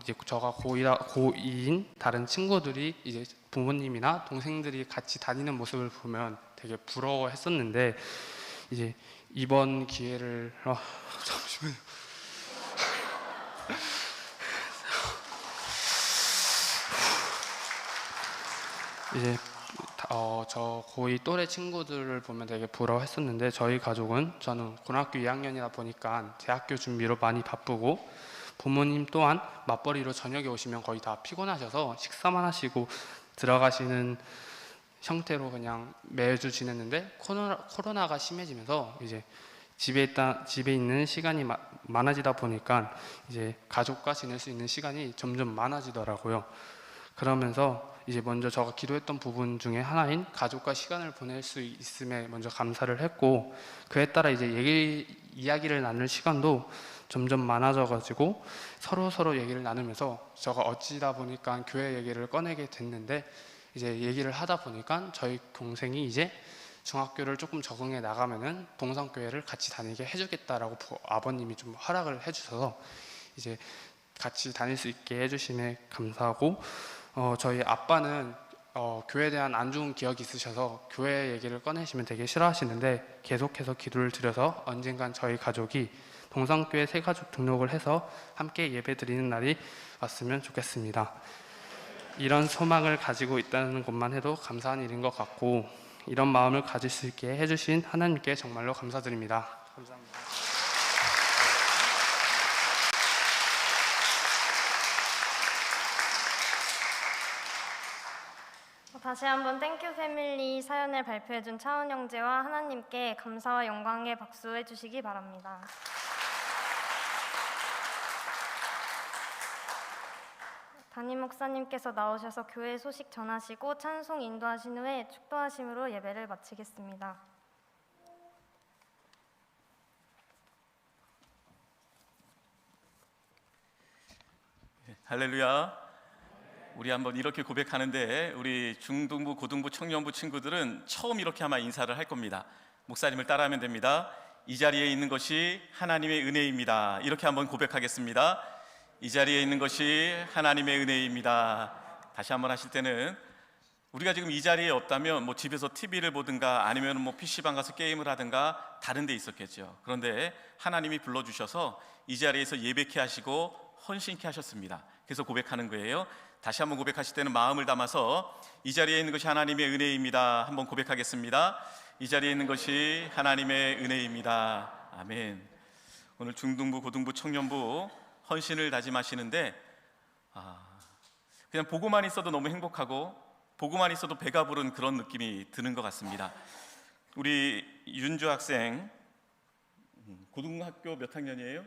이제 저가 고2인 다른 친구들이 이제 부모님이나 동생들이 같이 다니는 모습을 보면 되게 부러워했었는데, 이제 이번 기회를 잠시만요. 이제 저 고2 또래 친구들을 보면 되게 부러워했었는데, 저희 가족은 저는 고등학교 2학년이다 보니까 대학교 준비로 많이 바쁘고, 부모님 또한 맞벌이로 저녁에 오시면 거의 다 피곤하셔서 식사만 하시고 들어가시는 형태로 그냥 매주 지냈는데, 코로나가 심해지면서 이제 집에 있는 시간이 많아지다 보니까 이제 가족과 지낼 수 있는 시간이 점점 많아지더라고요. 그러면서 이제 먼저 제가 기도했던 부분 중에 하나인 가족과 시간을 보낼 수 있음에 먼저 감사를 했고, 그에 따라 이제 이야기를 나눌 시간도 점점 많아져가지고 서로 얘기를 나누면서 제가 어찌다 보니까 교회 얘기를 꺼내게 됐는데, 이제 얘기를 하다 보니까 저희 동생이 이제 중학교를 조금 적응해 나가면은 동성교회를 같이 다니게 해주겠다라고 아버님이 좀 허락을 해주셔서 이제 같이 다닐 수 있게 해주심에 감사하고, 저희 아빠는 교회에 대한 안 좋은 기억이 있으셔서 교회 얘기를 꺼내시면 되게 싫어하시는데, 계속해서 기도를 드려서 언젠간 저희 가족이 동성교회 새가족 등록을 해서 함께 예배 드리는 날이 왔으면 좋겠습니다. 이런 소망을 가지고 있다는 것만 해도 감사한 일인 것 같고, 이런 마음을 가질 수 있게 해주신 하나님께 정말로 감사드립니다. 감사합니다. 다시 한번 땡큐 패밀리 사연을 발표해준 차은 형제와 하나님께 감사와 영광의 박수 해주시기 바랍니다. 담임 목사님께서 나오셔서 교회 소식 전하시고 찬송 인도하신 후에 축도하심으로 예배를 마치겠습니다. 할렐루야. 우리 한번 이렇게 고백하는데, 우리 중등부, 고등부, 청년부 친구들은 처음 이렇게 아마 인사를 할 겁니다. 목사님을 따라하면 됩니다. 이 자리에 있는 것이 하나님의 은혜입니다. 이렇게 한번 고백하겠습니다. 이 자리에 있는 것이 하나님의 은혜입니다. 다시 한번 하실 때는 우리가 지금 이 자리에 없다면 뭐 집에서 TV를 보든가 아니면 뭐 PC방 가서 게임을 하든가 다른 데 있었겠죠. 그런데 하나님이 불러주셔서 이 자리에서 예배케 하시고 헌신케 하셨습니다. 그래서 고백하는 거예요. 다시 한번 고백하실 때는 마음을 담아서 이 자리에 있는 것이 하나님의 은혜입니다. 한번 고백하겠습니다. 이 자리에 있는 것이 하나님의 은혜입니다. 아멘. 오늘 중등부, 고등부, 청년부 헌신을 다짐하시는데 그냥 보고만 있어도 너무 행복하고 보고만 있어도 배가 부른 그런 느낌이 드는 것 같습니다. 우리 윤주 학생 고등학교 몇 학년이에요?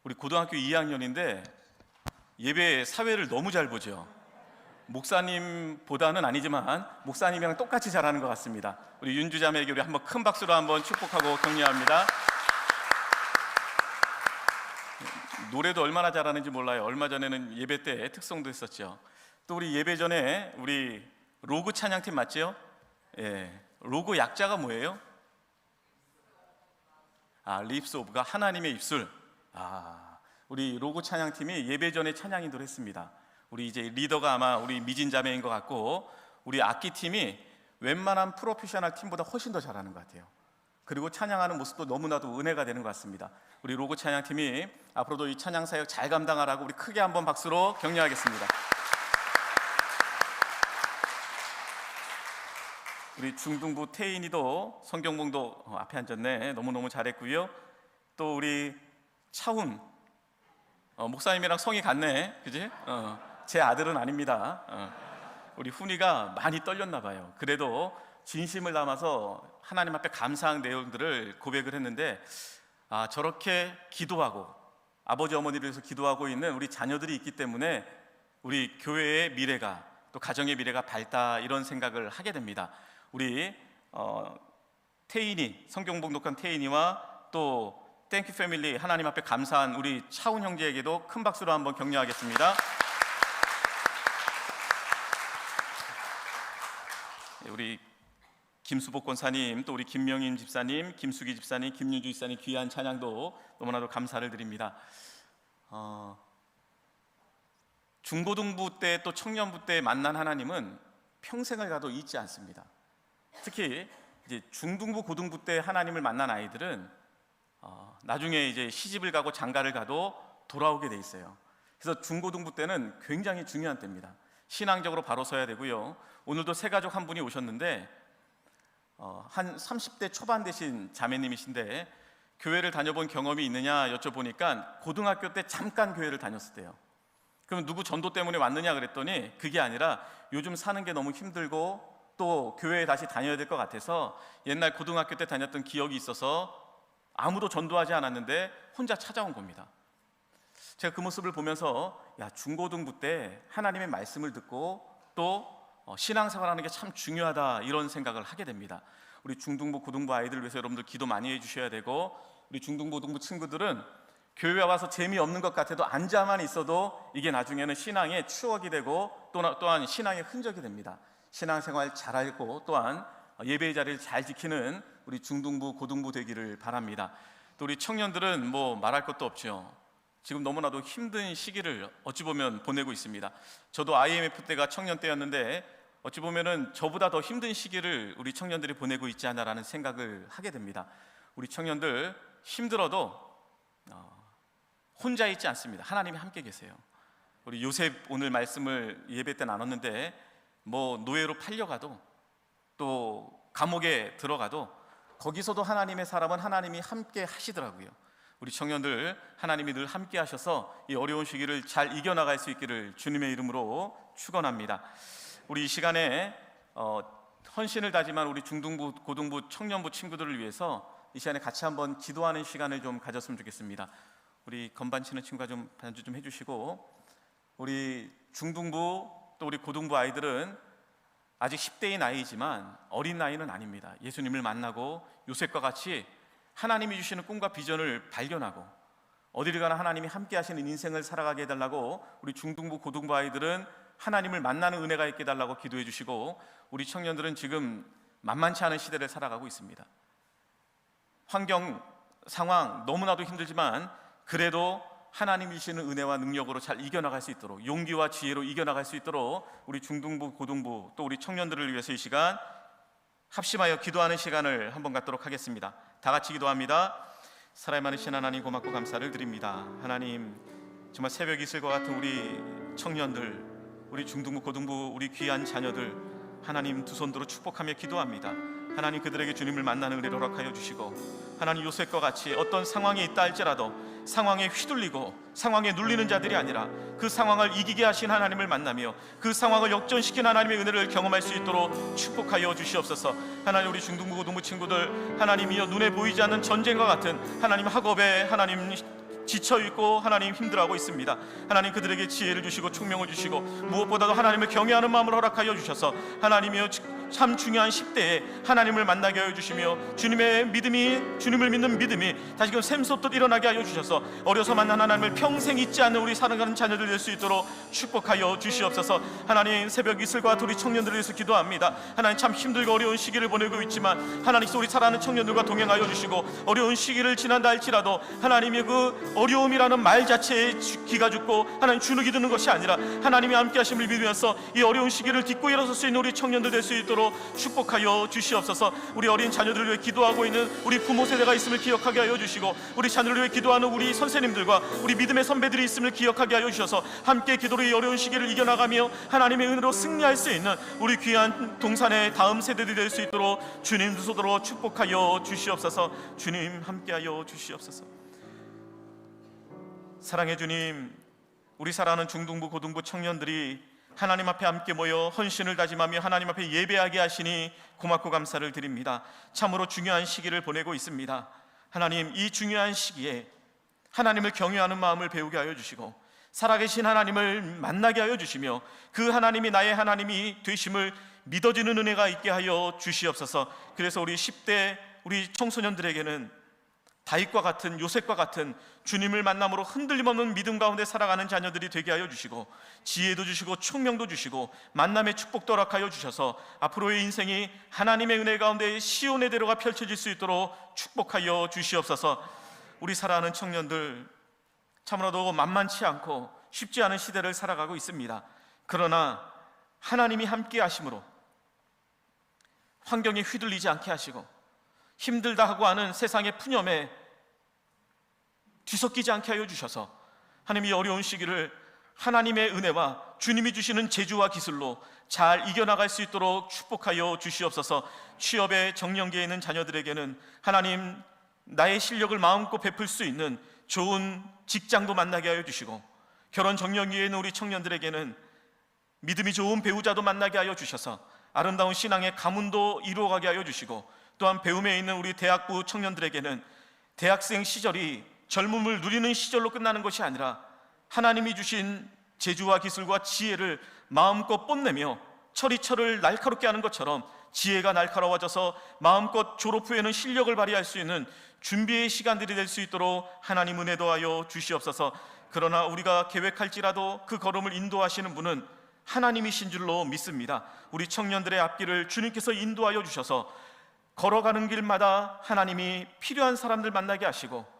우리 고등학교 2학년인데 예배 사회를 너무 잘 보죠. 목사님보다는 아니지만 목사님이랑 똑같이 잘하는 것 같습니다. 우리 윤주 자매에게 우리 한번 큰 박수로 한번 축복하고 격려합니다. 노래도 얼마나 잘하는지 몰라요. 얼마 전에는 예배 때 특송도 했었죠. 또 우리 예배 전에 우리 로그 찬양팀 맞죠? 예, 로그 약자가 뭐예요? 립스 오브가 하나님의 입술. 우리 로그 찬양팀이 예배 전에 찬양 인도를 했습니다. 우리 이제 리더가 아마 우리 미진 자매인 것 같고 우리 악기팀이 웬만한 프로페셔널 팀보다 훨씬 더 잘하는 것 같아요. 그리고 찬양하는 모습도 너무나도 은혜가 되는 것 같습니다. 우리 로그 찬양팀이 앞으로도 이 찬양 사역 잘 감당하라고 우리 크게 한번 박수로 격려하겠습니다. 우리 중등부 태인이도 성경봉도 앞에 앉았네. 너무너무 잘했고요. 또 우리 차훈 목사님이랑 성이 같네, 그지? 제 아들은 아닙니다. 우리 훈이가 많이 떨렸나 봐요. 그래도 진심을 담아서 하나님 앞에 감사한 내용들을 고백을 했는데 저렇게 기도하고 아버지 어머니를 위해서 기도하고 있는 우리 자녀들이 있기 때문에 우리 교회의 미래가 또 가정의 미래가 밝다 이런 생각을 하게 됩니다. 우리 태인이 성경 봉독한 태인이와 또 땡큐 패밀리 하나님 앞에 감사한 우리 차훈 형제에게도 큰 박수로 한번 격려하겠습니다. 우리 김수복 권사님, 또 우리 김명임 집사님, 김수기 집사님, 김윤주 집사님 귀한 찬양도 너무나도 감사를 드립니다. 중고등부 때 또 청년부 때 만난 하나님은 평생을 가도 잊지 않습니다. 특히 이제 중등부, 고등부 때 하나님을 만난 아이들은 나중에 이제 시집을 가고 장가를 가도 돌아오게 돼 있어요. 그래서 중고등부 때는 굉장히 중요한 때입니다. 신앙적으로 바로 서야 되고요. 오늘도 세 가족 한 분이 오셨는데 한 30대 초반 되신 자매님이신데 교회를 다녀본 경험이 있느냐 여쭤보니까 고등학교 때 잠깐 교회를 다녔었대요. 그럼 누구 전도 때문에 왔느냐 그랬더니 그게 아니라 요즘 사는 게 너무 힘들고 또 교회에 다시 다녀야 될 것 같아서 옛날 고등학교 때 다녔던 기억이 있어서 아무도 전도하지 않았는데 혼자 찾아온 겁니다. 제가 그 모습을 보면서 중고등부 때 하나님의 말씀을 듣고 또 신앙생활하는 게 참 중요하다 이런 생각을 하게 됩니다. 우리 중등부, 고등부 아이들을 위해서 여러분들 기도 많이 해주셔야 되고 우리 중등부, 고등부 친구들은 교회에 와서 재미없는 것 같아도 앉아만 있어도 이게 나중에는 신앙의 추억이 되고 또한 신앙의 흔적이 됩니다. 신앙생활 잘 알고 또한 예배의 자리를 잘 지키는 우리 중등부, 고등부 되기를 바랍니다. 또 우리 청년들은 뭐 말할 것도 없죠. 지금 너무나도 힘든 시기를 어찌 보면 보내고 있습니다. 저도 IMF 때가 청년 때였는데 어찌 보면은 저보다 더 힘든 시기를 우리 청년들이 보내고 있지 않나라는 생각을 하게 됩니다. 우리 청년들 힘들어도 혼자 있지 않습니다. 하나님이 함께 계세요. 우리 요셉 오늘 말씀을 예배 때 나눴는데 뭐 노예로 팔려가도 또 감옥에 들어가도 거기서도 하나님의 사람은 하나님이 함께 하시더라고요. 우리 청년들 하나님이 늘 함께 하셔서 이 어려운 시기를 잘 이겨나갈 수 있기를 주님의 이름으로 축원합니다. 우리 이 시간에 헌신을 다짐한 우리 중등부, 고등부, 청년부 친구들을 위해서 이 시간에 같이 한번 기도하는 시간을 좀 가졌으면 좋겠습니다. 우리 건반 치는 친구가 좀 반주 좀 해주시고 우리 중등부 또 우리 고등부 아이들은 아직 10대의 나이지만 어린 나이는 아닙니다. 예수님을 만나고 요셉과 같이 하나님이 주시는 꿈과 비전을 발견하고 어디를 가나 하나님이 함께 하시는 인생을 살아가게 해달라고 우리 중등부, 고등부 아이들은 하나님을 만나는 은혜가 있게 해달라고 기도해 주시고 우리 청년들은 지금 만만치 않은 시대를 살아가고 있습니다. 환경, 상황 너무나도 힘들지만 그래도 하나님이 주시는 은혜와 능력으로 잘 이겨나갈 수 있도록, 용기와 지혜로 이겨나갈 수 있도록 우리 중등부, 고등부 또 우리 청년들을 위해서 이 시간 합심하여 기도하는 시간을 한번 갖도록 하겠습니다. 다 같이 기도합니다. 사랑이 많으신 하나님, 고맙고 감사를 드립니다. 하나님, 정말 새벽 이슬과 같은 우리 청년들, 우리 중등부, 고등부, 우리 귀한 자녀들 하나님 두 손들어 축복하며 기도합니다. 하나님, 그들에게 주님을 만나는 은혜를 허락하여 주시고, 하나님 요셉과 같이 어떤 상황에 있다 할지라도 상황에 휘둘리고 상황에 눌리는 자들이 아니라 그 상황을 이기게 하신 하나님을 만나며 그 상황을 역전시킨 하나님의 은혜를 경험할 수 있도록 축복하여 주시옵소서. 하나님, 우리 중등부, 고등부 친구들 하나님이여 눈에 보이지 않는 전쟁과 같은 하나님 학업에 하나님 지쳐있고 하나님 힘들어하고 있습니다. 하나님, 그들에게 지혜를 주시고 총명을 주시고 무엇보다도 하나님을 경외하는 마음을 허락하여 주셔서 하나님이여 참 중요한 10대에 하나님을 만나게 하여 주시며 주님의 믿음이, 주님을 믿는 믿음이 다시금 샘솟듯 일어나게 하여 주셔서 어려서 만난 하나님을 평생 잊지 않는 우리 살아가는 자녀들 될 수 있도록 축복하여 주시옵소서. 하나님, 새벽 이슬과 우리 청년들을 위해서 기도합니다. 하나님, 참 힘들고 어려운 시기를 보내고 있지만 하나님, 우리 살아가는 청년들과 동행하여 주시고 어려운 시기를 지난다 할지라도 하나님의 그 어려움이라는 말 자체에 기가 죽고 하나님 주눅이 드는 것이 아니라 하나님이 함께 하심을 믿으면서 이 어려운 시기를 딛고 일어설 수 있는 우리 청년들 될 수 있도록 축복하여 주시옵소서. 우리 어린 자녀들을 위해 기도하고 있는 우리 부모 세대가 있음을 기억하게 하여 주시고 우리 자녀를 위해 기도하는 우리 선생님들과 우리 믿음의 선배들이 있음을 기억하게 하여 주셔서 함께 기도로 이 어려운 시기를 이겨나가며 하나님의 은혜로 승리할 수 있는 우리 귀한 동산의 다음 세대들이 될 수 있도록 주님 두 손으로 축복하여 주시옵소서. 주님 함께하여 주시옵소서. 사랑의 주님, 우리 사랑하는 중등부, 고등부 청년들이 하나님 앞에 함께 모여 헌신을 다짐하며 하나님 앞에 예배하게 하시니 고맙고 감사를 드립니다. 참으로 중요한 시기를 보내고 있습니다. 하나님, 이 중요한 시기에 하나님을 경외하는 마음을 배우게 하여 주시고 살아계신 하나님을 만나게 하여 주시며 그 하나님이 나의 하나님이 되심을 믿어지는 은혜가 있게 하여 주시옵소서. 그래서 우리 10대 우리 청소년들에게는 다윗과 같은, 요셉과 같은 주님을 만남으로 흔들림 없는 믿음 가운데 살아가는 자녀들이 되게 하여 주시고 지혜도 주시고 총명도 주시고 만남의 축복도 허락하여 주셔서 앞으로의 인생이 하나님의 은혜 가운데 시온의 대로가 펼쳐질 수 있도록 축복하여 주시옵소서. 우리 사랑하는 청년들, 참으로도 만만치 않고 쉽지 않은 시대를 살아가고 있습니다. 그러나 하나님이 함께 하심으로 환경에 휘둘리지 않게 하시고 힘들다 하고 하는 세상의 푸념에 뒤섞이지 않게 하여 주셔서 하나님이 어려운 시기를 하나님의 은혜와 주님이 주시는 재주와 기술로 잘 이겨나갈 수 있도록 축복하여 주시옵소서. 취업의 정년기에 있는 자녀들에게는 하나님 나의 실력을 마음껏 베풀 수 있는 좋은 직장도 만나게 하여 주시고 결혼 정년기에 있는 우리 청년들에게는 믿음이 좋은 배우자도 만나게 하여 주셔서 아름다운 신앙의 가문도 이루어가게 하여 주시고 또한 배움에 있는 우리 대학부 청년들에게는 대학생 시절이 젊음을 누리는 시절로 끝나는 것이 아니라 하나님이 주신 재주와 기술과 지혜를 마음껏 뽐내며 철이철을 날카롭게 하는 것처럼 지혜가 날카로워져서 마음껏 졸업 후에는 실력을 발휘할 수 있는 준비의 시간들이 될 수 있도록 하나님 은혜 더하여 주시옵소서. 그러나 우리가 계획할지라도 그 걸음을 인도하시는 분은 하나님이신 줄로 믿습니다. 우리 청년들의 앞길을 주님께서 인도하여 주셔서 걸어가는 길마다 하나님이 필요한 사람들 만나게 하시고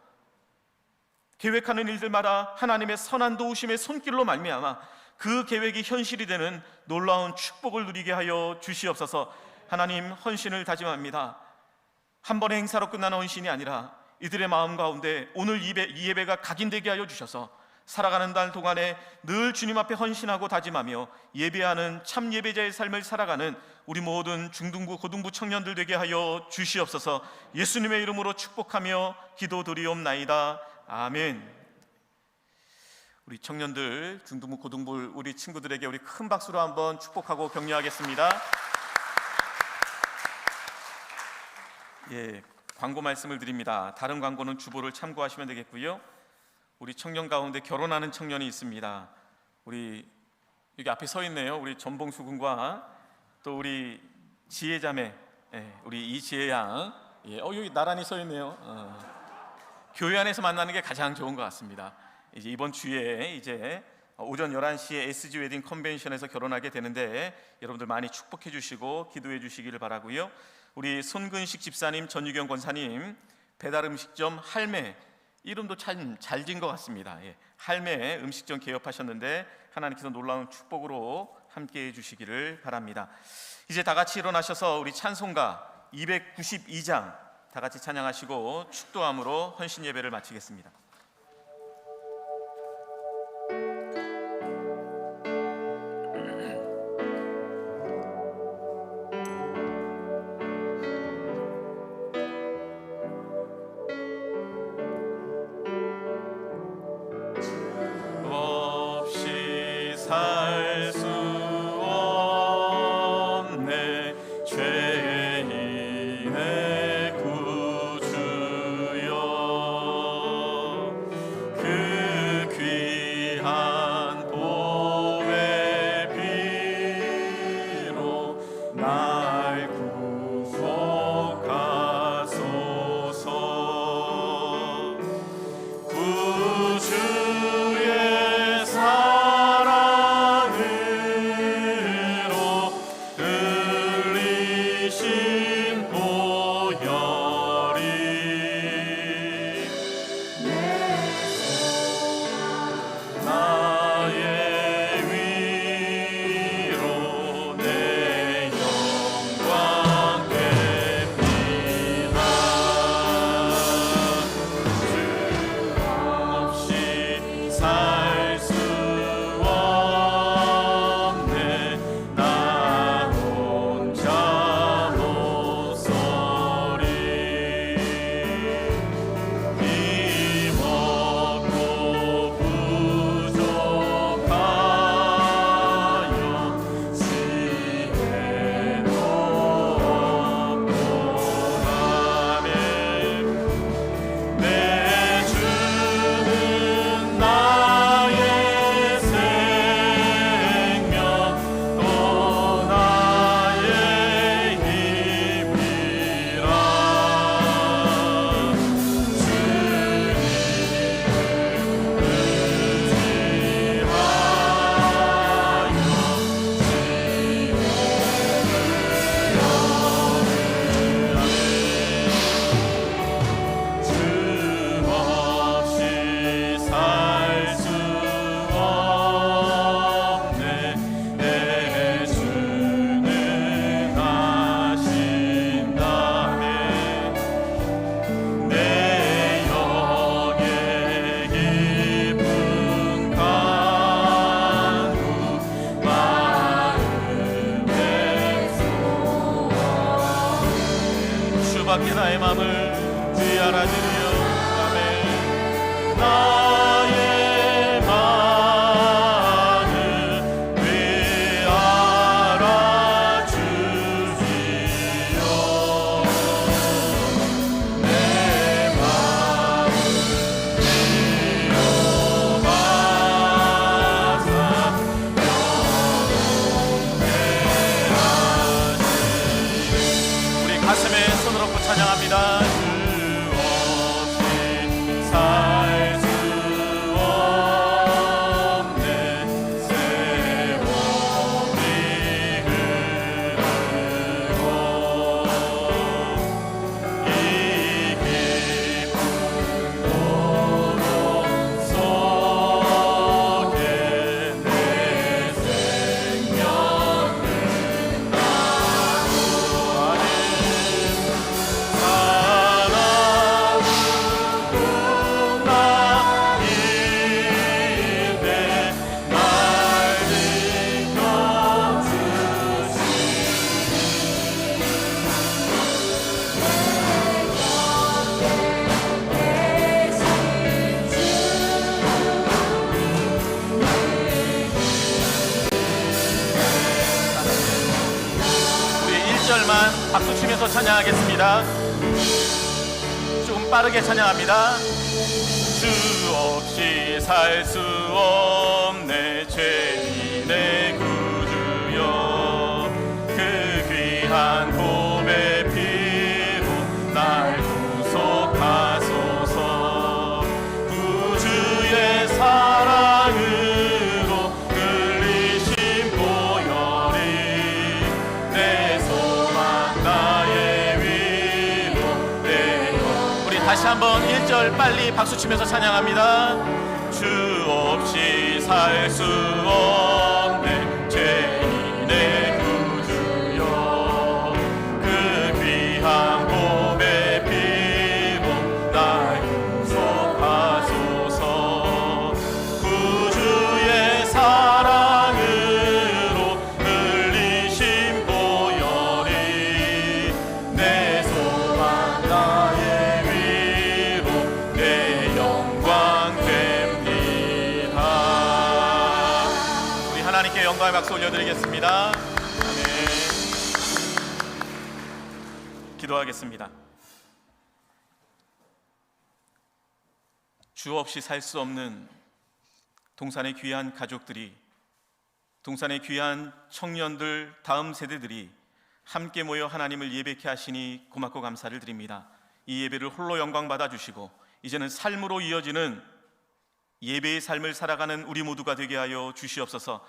계획하는 일들마다 하나님의 선한 도우심의 손길로 말미암아 그 계획이 현실이 되는 놀라운 축복을 누리게 하여 주시옵소서. 하나님, 헌신을 다짐합니다. 한 번의 행사로 끝나는 헌신이 아니라 이들의 마음 가운데 오늘 이 예배가 각인되게 하여 주셔서 살아가는 날 동안에 늘 주님 앞에 헌신하고 다짐하며 예배하는 참 예배자의 삶을 살아가는 우리 모든 중등부, 고등부 청년들 되게 하여 주시옵소서. 예수님의 이름으로 축복하며 기도드리옵나이다. 아멘. 우리 청년들, 중등부, 고등부 우리 친구들에게 우리 큰 박수로 한번 축복하고 격려하겠습니다. 예, 광고 말씀을 드립니다. 다른 광고는 주보를 참고하시면 되겠고요. 우리 청년 가운데 결혼하는 청년이 있습니다. 우리 여기 앞에 서 있네요. 우리 전봉수 군과 또 우리 지혜자매, 우리 이지혜 양, 여기 나란히 서 있네요. 교회 안에서 만나는 게 가장 좋은 것 같습니다. 이제 이번 주에 이제 오전 11시에 SG 웨딩 컨벤션에서 결혼하게 되는데 여러분들 많이 축복해 주시고 기도해 주시기를 바라고요. 우리 손근식 집사님, 전유경 권사님, 배달음식점 할매 이름도 참 잘 지은 것 같습니다. 예, 할매 음식점 개업하셨는데 하나님께서 놀라운 축복으로 함께해 주시기를 바랍니다. 이제 다 같이 일어나셔서 우리 찬송가 292장 다 같이 찬양하시고 축도함으로 헌신 예배를 마치겠습니다. 없이 살 수 없네 죄인의 구주여 그 귀한 보배 피로 날 구속하소서 구주의 사랑으로 흘리신 보혈이 나의 위로 내 영광 됩니다. 없이 살 수 없네 나 혼자 못서리 힘없고 부족하여 지혜도 없고나네 내 주는 나의 생명 또 나의 힘이라 주 없이 살 수 없네 내 주는 하신다네 내 영의 깊은 간구 마음에 주밖에 나의 맘을 주의 알아주리요 아멘 나의 마음을 왜 알아주시오 내 마음을 비워봐사 우리 가슴에 손을 얹고 찬양합니다. 주 없이 살 수 없네 세월이 흐르고 이 깊은 고독 속에 내 생명은 나오아는 사랑은 나인데 날 우리 1절만 박수 치면서 찬양하겠습니다. 조금 빠르게 찬양합니다. 주 없이 살 수 없네 죄인의 구주여 그 귀한 보배 피로 날 구속하소서 구주의 사랑으로 흘리신 보혈이 내 소망 나의 위로 내 영 우리 다시 한번 1절 빨리 박수 치면서 찬양합니다. 주 없이 살 수 없네 죄인의 구주여 그 귀한 몸의 피로 날 용서하소서 구주의 사랑으로 흘리신 보혈이 내 소망 나의 위로 내 영광 됩니다. 우리 하나님께 영광의 박수 올려드리겠습니다. 아멘. 기도하겠습니다. 주 없이 살 수 없는 동산의 귀한 가족들이, 동산의 귀한 청년들, 다음 세대들이 함께 모여 하나님을 예배케 하시니 고맙고 감사를 드립니다. 이 예배를 홀로 영광 받아주시고 이제는 삶으로 이어지는 예배의 삶을 살아가는 우리 모두가 되게 하여 주시옵소서.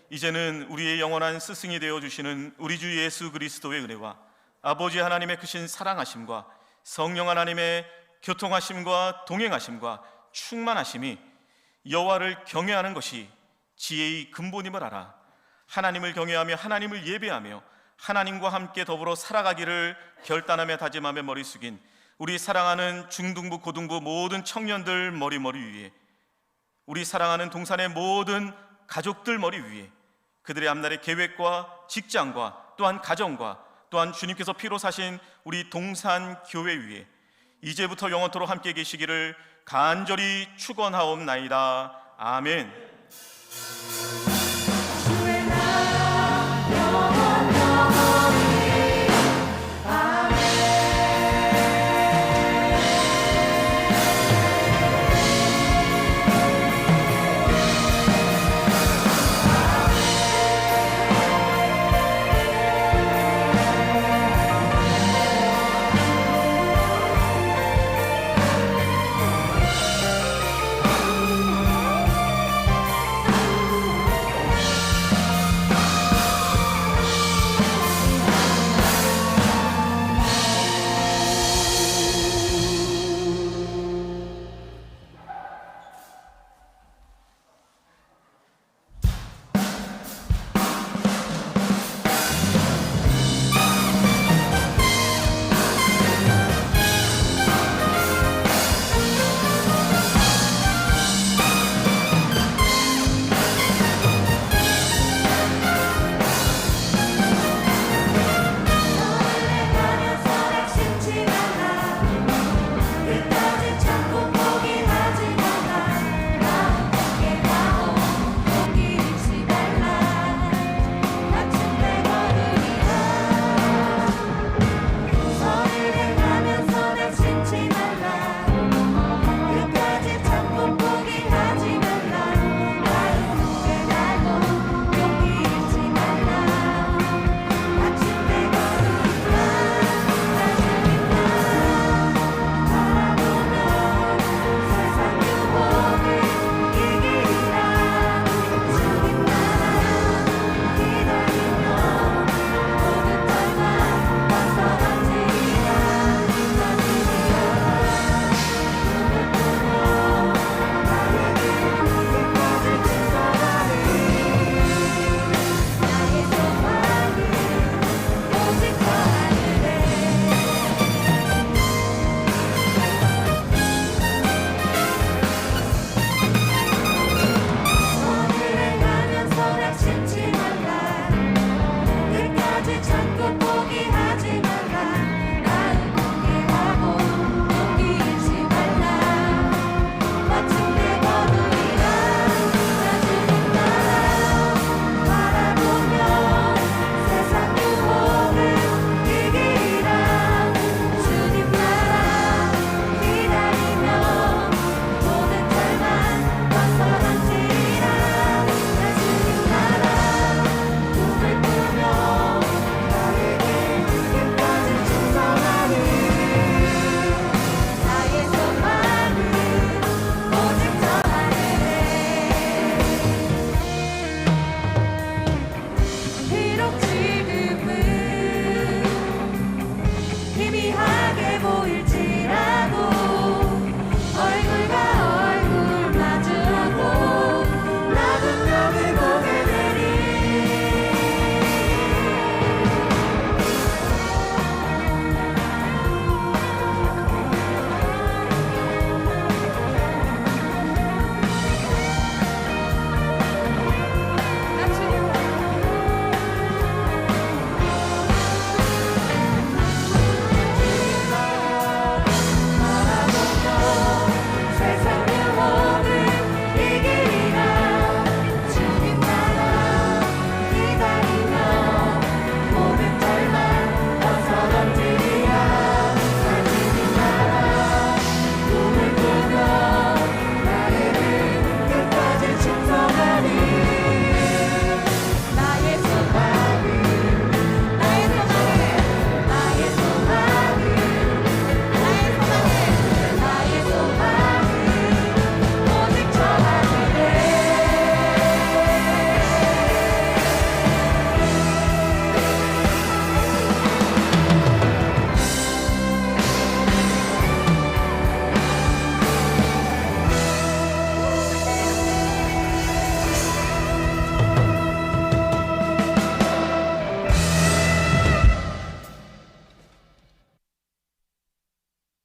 이제는 우리의 영원한 스승이 되어 주시는 우리 주 예수 그리스도의 은혜와 아버지 하나님의 크신 사랑하심과 성령 하나님의 교통하심과 동행하심과 충만하심이 여호와를 경외하는 것이 지혜의 근본임을 알아 하나님을 경외하며 하나님을 예배하며 하나님과 함께 더불어 살아가기를 결단하며 다짐하며 머리 숙인 우리 사랑하는 중등부 고등부 모든 청년들 머리 위에, 우리 사랑하는 동산의 모든 가족들 머리 위에 그들의 앞날의 계획과 직장과 또한 가정과 또한 주님께서 피로 사신 우리 동산 교회 위에 이제부터 영원토록 함께 계시기를 간절히 축원하옵나이다. 아멘.